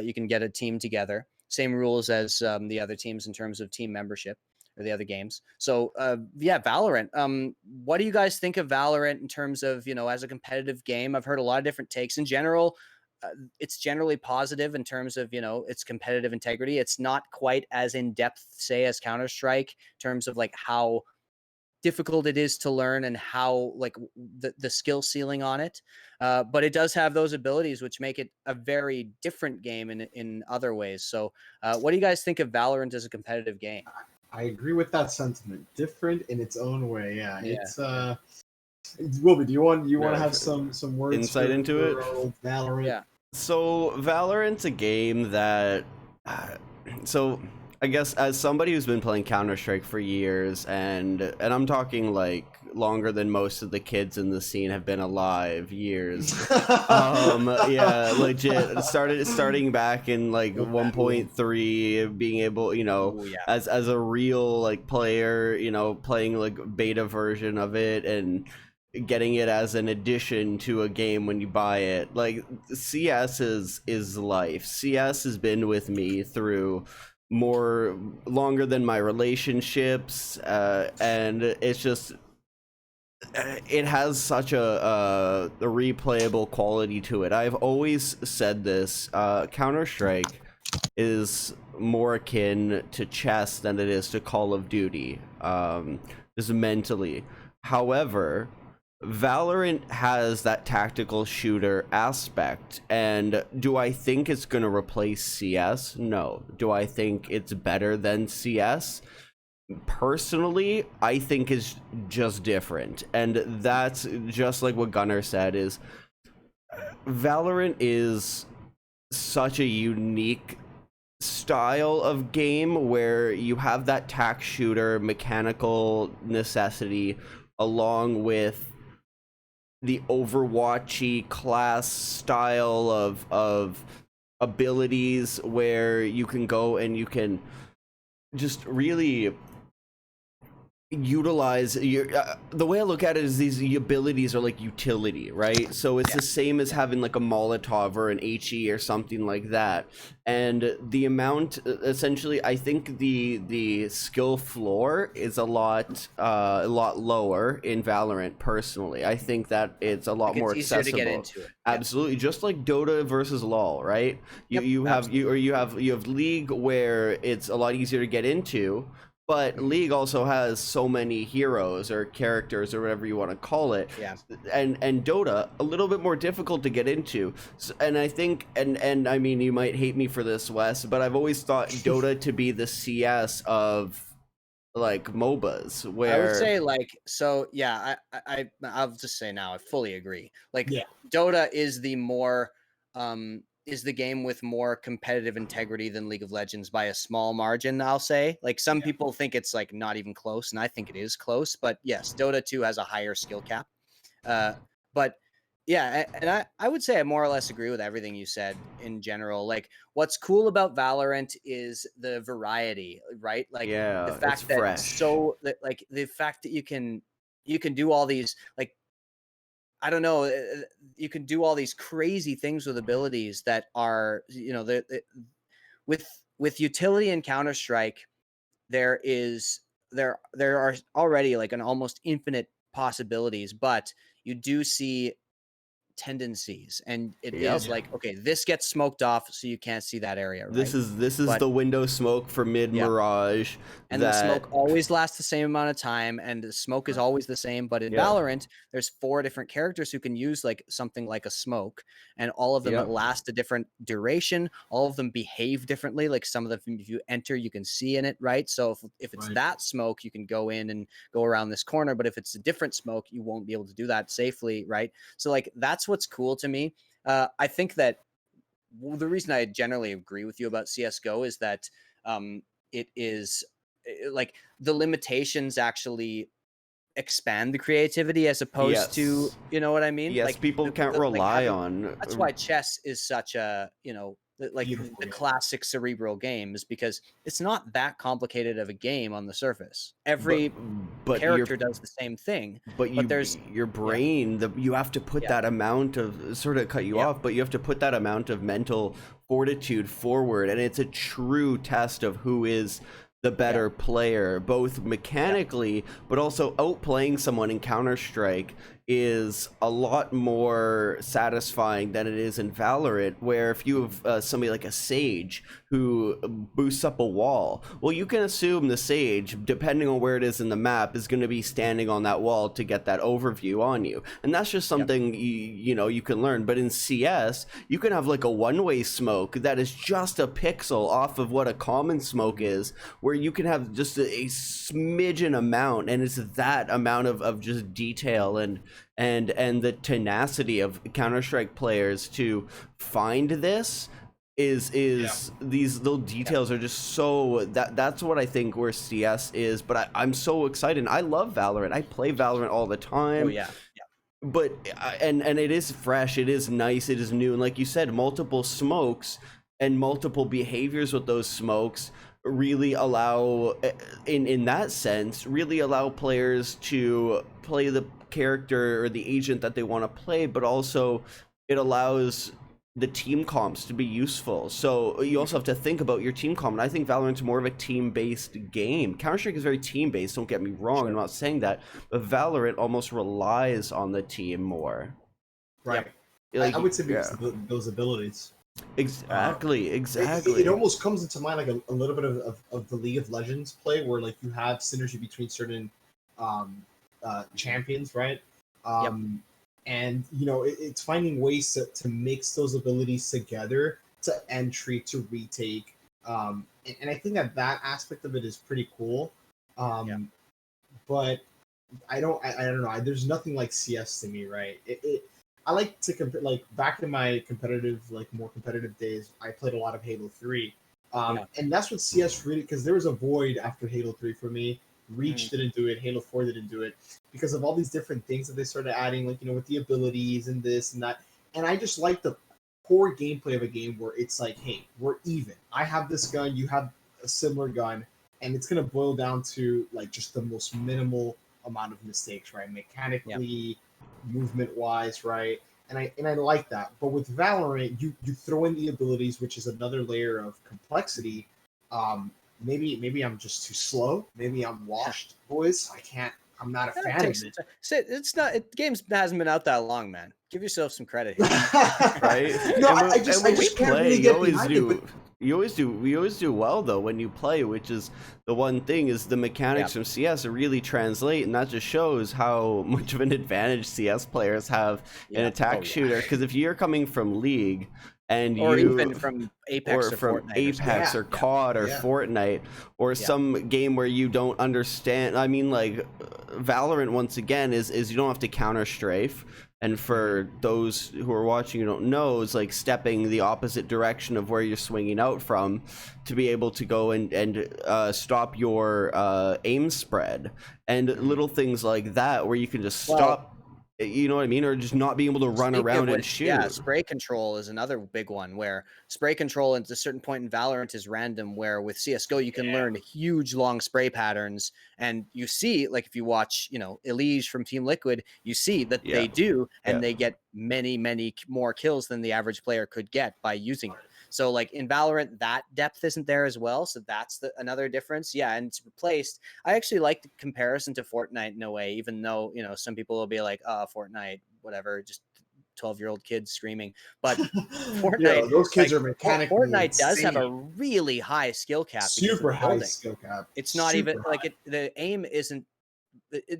You can get a team together. Same rules as the other teams in terms of team membership or the other games. So yeah, Valorant. What do you guys think of Valorant in terms of as a competitive game? I've heard a lot of different takes. In general, it's generally positive in terms of its competitive integrity. It's not quite as in depth, say, as Counter-Strike in terms of like how difficult it is to learn and how like the skill ceiling on it, but it does have those abilities which make it a very different game in other ways. So what do you guys think of Valorant as a competitive game? I agree with that sentiment. Different in its own way. Yeah. Yeah. Wilby, do you want Yeah, to have some words insight into it? old Valorant? Yeah. So Valorant's a game that so I guess as somebody who's been playing Counter-Strike for years, and I'm talking like longer than most of the kids in the scene have been alive, years. Yeah, legit. Starting back in like 1.3, being able, Ooh, yeah. as a real like player, playing like beta version of it and getting it as an addition to a game when you buy it. Like CS is life. CS has been with me through longer than my relationships, and it's just it has such a replayable quality to it. I've always said this, Counter-Strike is more akin to chess than it is to Call of Duty, just mentally. However, Valorant has that tactical shooter aspect, and do I think it's going to replace CS? No. Do I think it's better than CS? Personally, I think it's just different, and that's just like what Gunnar said, is Valorant is such a unique style of game where you have that tac shooter mechanical necessity along with the Overwatchy class style of abilities where you can go and you can just really utilize your the way I look at it is these abilities are like utility, right? So it's the same as having like a Molotov or an HE or something like that, and the amount, essentially, I think the skill floor is a lot lower in Valorant. Personally, I think that it's a lot more easier accessible to get into it. Absolutely, just like Dota versus LoL, right? You have League, where it's a lot easier to get into. But League also has so many heroes or characters or whatever you want to call it. Yeah. And Dota, a little bit more difficult to get into. So, and I think, and I mean, you might hate me for this, Wes, but I've always thought Dota to be the CS of like MOBAs, where I would say I'll just say now I fully agree. Like Dota is the game with more competitive integrity than League of Legends by a small margin, I'll say. Like some people think it's like not even close, and I think it is close, but yes, Dota 2 has a higher skill cap. But Yeah, and I would say I more or less agree with everything you said in general. Like, what's cool about Valorant is the variety, right? Like the Yeah, it's fact that fresh. like the fact that you can do all these, like, I don't know, you can do all these crazy things with abilities that are, you know, with utility in Counter Strike, there is there are already like an almost infinite possibilities, but you do see tendencies, and it is Yep. like, okay, this gets smoked off so you can't see that area, This right? is this is But the window smoke for mid yeah, Mirage and the that smoke always lasts the same amount of time, and the smoke is always the same. But in yep. Valorant, there's 4 different characters who can use like something like a smoke, and all of them Yep. last a different duration. All of them behave differently. Like some of them, if you enter, you can see in it, right? So if it's Right. that smoke, you can go in and go around this corner. But if it's a different smoke, you won't be able to do that safely, right? So like that's what's cool to me. I think that the reason I generally agree with you about CS:GO is that it is like the limitations actually expand the creativity as opposed to, Yes. you know what I mean? Yes, Like people can't like rely having, on that's why chess is such a, you know, like Beautiful the game. classic cerebral game, is because it's not that complicated of a game on the surface. but Every but you're character does the same thing, but but you there's, your yeah, brain you have to put yeah, that amount of, sort of cut you yeah, off, but you have to put that amount of mental fortitude forward, and it's a true test of who is the yeah, better player, both yeah, mechanically but also outplaying someone in Counter-Strike is a lot more satisfying than it is in Valorant, where if you have somebody like a Sage who boosts up a wall, well, you can assume the Sage, depending on where it is in the map, is going to be standing on that wall to get that overview on you. And that's just yeah, something you know you can learn. But in CS, you can have like a one-way smoke that is just a pixel off of what a common smoke is, where you can have just a smidgen amount, and it's that amount of just detail and the tenacity of Counter-Strike players to find this Yeah. is these little details are just so that's what I think where CS is. But I'm so excited. I love Valorant. I play Valorant all the oh time. yeah, But and it is fresh, it is nice, it is new, and like you said, multiple smokes and multiple behaviors with those smokes really allow, in that sense, really allow players to play the character or the agent that they want to play, but also it allows the team comps to be useful. So you also have to think about your team comp, and I think Valorant's more of a team-based game. Counter-Strike is very team-based, don't get me wrong, I'm sure, not saying that, but Valorant almost relies on the team more. Right. I Like, would say because yeah, of those abilities. exactly, It exactly. almost comes into mind like a little bit of the League of Legends play where like you have synergy between certain um, champions, right? yep, Um, and you know it's finding ways to mix those abilities together to entry to retake. And I think that that aspect of it is pretty cool. yeah, Um, but I don't know. There's nothing like CS to me, right? I like to compare. Like back in my competitive, like more competitive days, I played a lot of Halo 3, yeah, and that's what CS really, because there was a void after Halo 3 for me. mhm, Reach didn't do it. Halo 4 didn't do it because of all these different things that they started adding, like you know, with the abilities and this and that. And I just like the core gameplay of a game where it's like, hey, we're even. I have this gun, you have a similar gun, and it's gonna boil down to like just the most minimal amount of mistakes, right? yeah, Mechanically, movement wise, right? And I like that. But with Valorant, you throw in the abilities, which is another layer of complexity. Maybe I'm just too slow. Maybe I'm washed, boys. I can't. I'm not a that fan takes of some it. time. It's not, games hasn't been out that long, man. Give yourself some credit here. Right? No, And I when we just can't play, really get behind it. But we always do well though when you play, which is the one thing, is the Yeah, mechanics from CS really translate, and that just shows how much of an advantage CS players have in yeah, oh attack yeah, shooter. Because if you're coming from League and or even you, from Apex or or from Fortnite or something. Apex yeah, or Yeah, COD or yeah, Fortnite or yeah, some game where you don't understand. I mean, like Valorant once again is you don't have to counter strafe. And hmm, for those who are watching who don't know, it's like stepping the opposite direction of where you're swinging out from to be able to go and stop your aim spread and hmm. little things like that where you can just Well, stop. You know what I mean? Or just not being able to run around and shoot. Yeah, spray control is another big one, where spray control at a certain point in Valorant is random, where with CSGO you can learn huge long spray patterns, and you see, like if you watch, Elige from Team Liquid, you see that they do, and they get many, many more kills than the average player could get by using it. So like in Valorant, that depth isn't there as well. So that's another difference. Yeah, and it's replaced. I actually like the comparison to Fortnite in a way, even though, some people will be like, Fortnite, whatever, just 12-year-old kids screaming. But Fortnite, those kids are mechanically Fortnite does have a really high skill cap. Super high skill cap. It's not even like the aim isn't.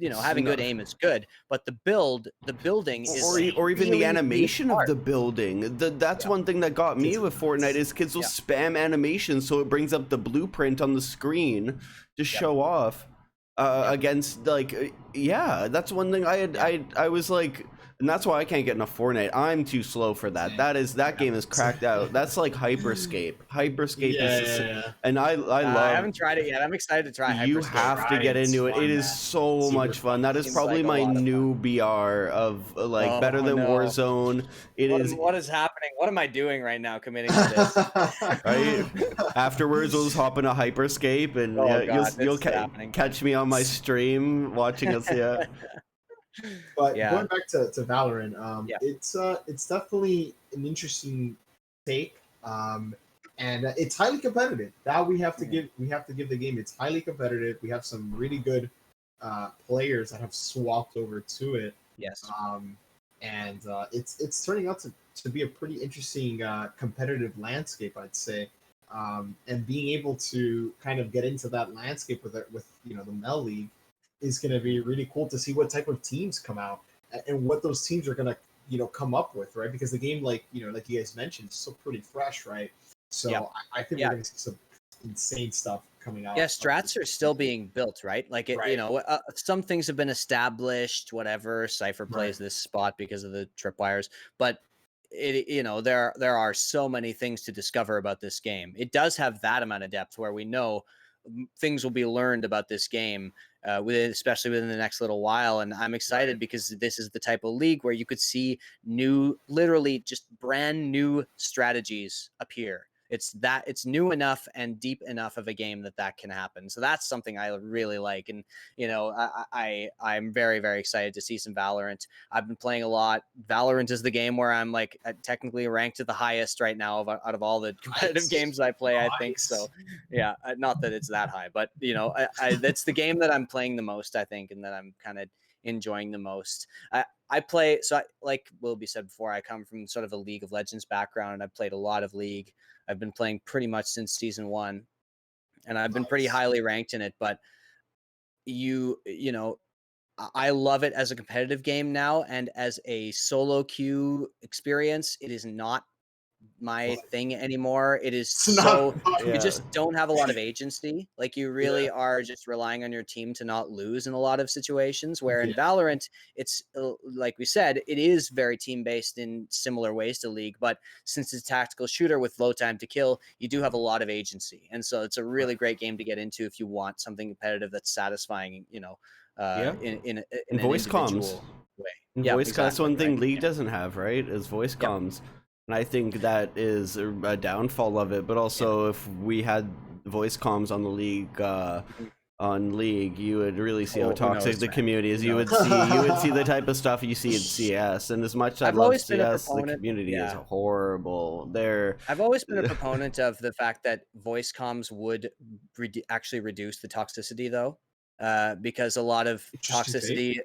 Having good aim is good, but the building is or even the animation of the building. That's one thing that got me with Fortnite is kids will spam animations, so it brings up the blueprint on the screen to show off against that's one thing I was like. And that's why I can't get enough Fortnite. I'm too slow for that. That game is cracked out. That's like Hyperscape. Hyperscape is and I love. I haven't tried it yet. I'm excited to try Hyperscape. You have to get into it. It is so much fun. That is probably my new BR of better than Warzone. What is happening? What am I doing right now committing to this? Right? Afterwards we'll just hop into Hyperscape and you'll catch me on my stream watching us But going back to Valorant, it's definitely an interesting take, and it's highly competitive. That we have to give the game. It's highly competitive. We have some really good players that have swapped over to it. Yes. And it's turning out to be a pretty interesting competitive landscape, I'd say. And being able to kind of get into that landscape with the Mel League is going to be really cool to see what type of teams come out and what those teams are going to come up with, right? Because the game, like you guys mentioned, is still pretty fresh, right? So I think we're going to see some insane stuff coming out. Yeah, strats are still being built, right? Like some things have been established. Whatever, Cypher plays this spot because of the tripwires, but there are so many things to discover about this game. It does have that amount of depth where we know things will be learned about this game especially within the next little while, and I'm excited because this is the type of league where you could see literally just brand new strategies appear. It's new enough and deep enough of a game that can happen. So that's something I really like, and I'm very, very excited to see some Valorant. I've been playing a lot. Valorant is the game where I'm technically ranked at the highest right now out of all the competitive games I play. I think so. Yeah, not that it's that high, but that's the game that I'm playing the most, I think, and that I'm kind of enjoying the most. I play, like Wilby said before, I come from sort of a League of Legends background, and I've played a lot of League. I've been playing pretty much since season 1, and I've been pretty highly ranked in it. But I love it as a competitive game now, and as a solo queue experience, it is not my thing anymore. It is you just don't have a lot of agency. Like you really are just relying on your team to not lose in a lot of situations, where in Valorant, it's like we said, it is very team based in similar ways to League, but since it's a tactical shooter with low time to kill, you do have a lot of agency. And so it's a really great game to get into if you want something competitive that's satisfying, in voice comms way. Voice comms, that's one thing League doesn't have, right? Is voice comms. And I think that is a downfall of it. But also, if we had voice comms on the League, you would really see how toxic the community is. You would see the type of stuff you see in CS. And as much as I love CS, the community is horrible. I've always been a proponent of the fact that voice comms would actually reduce the toxicity, though, because a lot of toxicity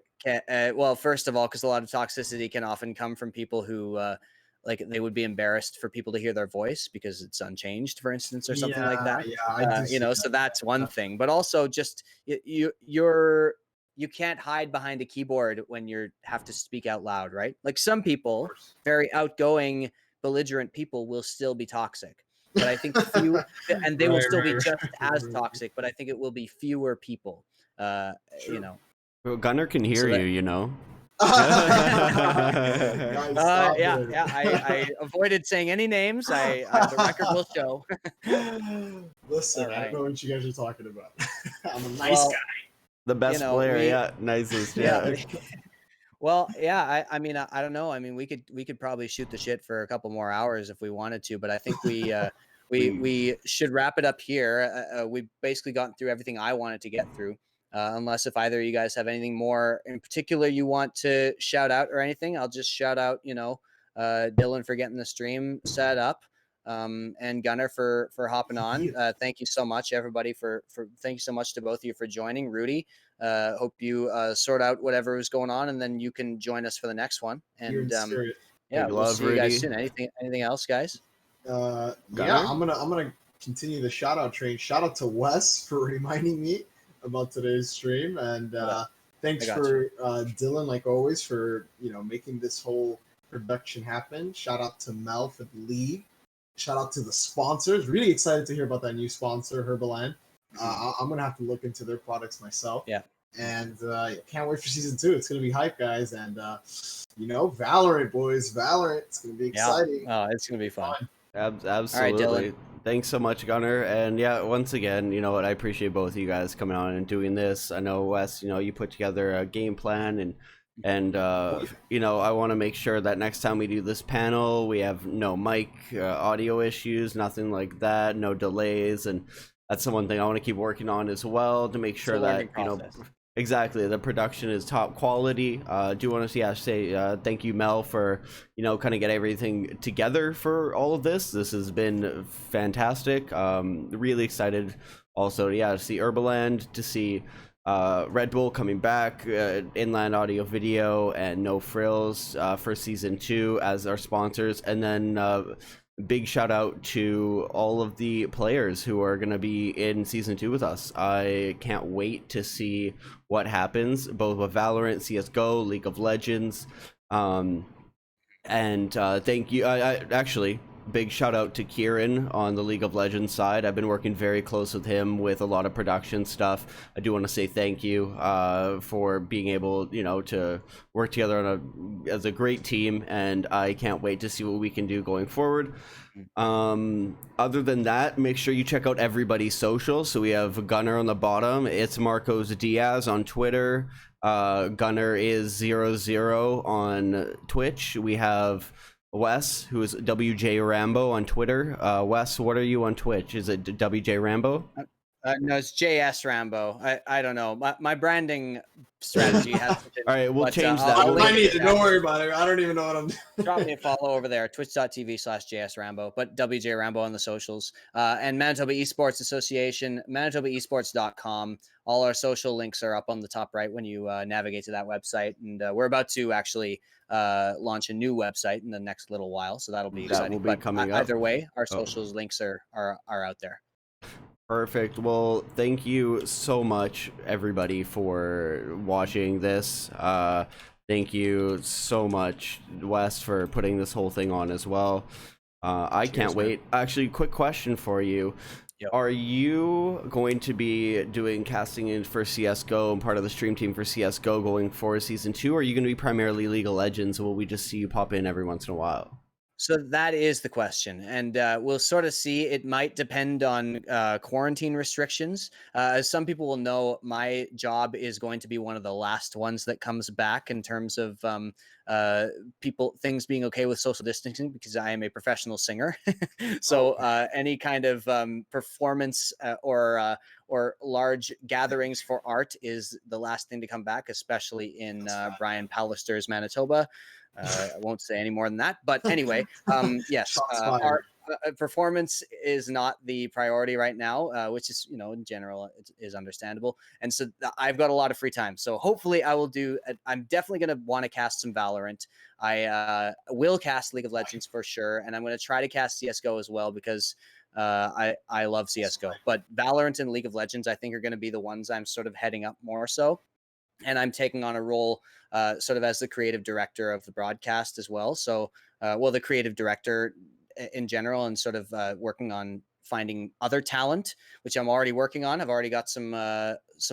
first of all, because a lot of toxicity can often come from people who they would be embarrassed for people to hear their voice because it's unchanged, for instance, or something like that. So that's one thing. But also, just you can't hide behind a keyboard when you have to speak out loud, right? Like some people, very outgoing, belligerent people, will still be toxic. But I think and they will still be just as toxic. But I think it will be fewer people. Well, Gunnar can hear you. I avoided saying any names. The record will show. Listen, I don't know what you guys are talking about. I'm a nice guy. The best player, nicest, Well, yeah, I mean, I don't know. I mean, we could probably shoot the shit for a couple more hours if we wanted to, but I think We we should wrap it up here. We've basically gotten through everything I wanted to get through. Unless if either of you guys have anything more in particular you want to shout out or anything, I'll just shout out, Dylan for getting the stream set up, and Gunnar for hopping on. Thank you so much, everybody, for thank you so much to both of you for joining. Rudy, hope you sort out whatever is going on, and then you can join us for the next one. Here in And spirit. yeah, Big we'll love, see you guys Rudy. soon. Anything else, guys? Yeah, Gunnar? I'm gonna continue the shout out train. Shout out to Wes for reminding me about today's stream, and thanks I got for Dylan, like always, for making this whole production happen. Shout out to Mel for the lead. Shout out to the sponsors. Really excited to hear about that new sponsor, Herbaland. I'm gonna have to look into their products myself. Yeah. And can't wait for season 2. It's gonna be hype, guys. And Valorant, boys, Valorant. It's gonna be exciting. Oh, it's gonna be fun. Absolutely. Dylan. Thanks so much, Gunnar. And yeah, once again, you know what, I appreciate both of you guys coming on and doing this. I know, Wes, you put together a game plan, and I want to make sure that next time we do this panel, we have no mic audio issues, nothing like that, no delays. And that's the one thing I want to keep working on as well, to make sure that, exactly, the production is top quality. Do want to say thank you, Mel, for kind of get everything together for all of this. This has been fantastic. Really excited also to see Herbaland, to see Red Bull coming back, Inland Audio Video, and No Frills for season 2 as our sponsors. And then big shout out to all of the players who are going to be in season 2 with us. I can't wait to see what happens, both with Valorant, CSGO, League of Legends. And thank you. I actually, big shout out to Kieran on the League of Legends side. I've been working very close with him with a lot of production stuff. I do want to say thank you for being able, to work together as a great team, and I can't wait to see what we can do going forward. Other than that, make sure you check out everybody's social. So we have Gunnar on the bottom. It's Marcos Diaz on Twitter. Gunnar is 00 on Twitch. We have Wes, who is WJ Rambo on Twitter. Wes, what are you on Twitch? Is it WJ Rambo? No, it's JS Rambo. I don't know. My branding strategy has to All right, we'll change that. I need to. Don't worry about it. I don't even know what I'm doing. Drop me a follow over there, twitch.tv/JS Rambo, but WJ Rambo on the socials. And Manitoba Esports Association, manitobaesports.com. All our social links are up on the top right when you navigate to that website. And we're about to actually launch a new website in the next little while, so that'll be exciting. That will be coming up. Either way, our socials links are out there. Perfect. Well, thank you so much, everybody, for watching this. Thank you so much, Wes, for putting this whole thing on as well. I can't wait. Actually, quick question for you. Yep. Are you going to be doing casting in for CSGO and part of the stream team for CSGO going for season 2? Or are you going to be primarily League of Legends? Or will we just see you pop in every once in a while? So that is the question, and we'll sort of see. It might depend on quarantine restrictions. As some people will know, my job is going to be one of the last ones that comes back in terms of things being okay with social distancing, because I am a professional singer. So any kind of performance or large gatherings for art is the last thing to come back, especially in Brian Pallister's Manitoba. I won't say any more than that, but anyway, yes, our performance is not the priority right now, which is, in general, it is understandable. And so I've got a lot of free time. So hopefully I'm definitely going to want to cast some Valorant. I will cast League of Legends for sure. And I'm going to try to cast CSGO as well, because I love CSGO. But Valorant and League of Legends, I think, are going to be the ones I'm sort of heading up more so. And I'm taking on a role sort of as the creative director of the broadcast as well. So, the creative director in general, and sort of working on finding other talent, which I'm already working on. I've already got some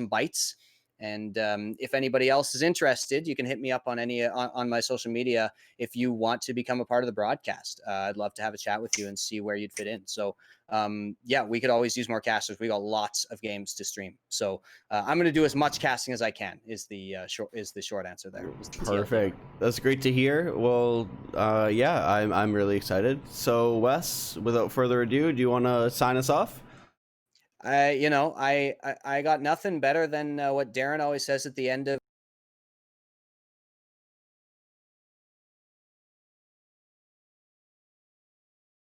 bites, And if anybody else is interested, you can hit me up on on my social media if you want to become a part of the broadcast. I'd love to have a chat with you and see where you'd fit in. So yeah, we could always use more casters. We got lots of games to stream. So I'm going to do as much casting as I can is the short answer there. Perfect. That's great to hear. Well, yeah, I'm really excited. So Wes, without further ado, do you want to sign us off? I got nothing better than what Darren always says at the end of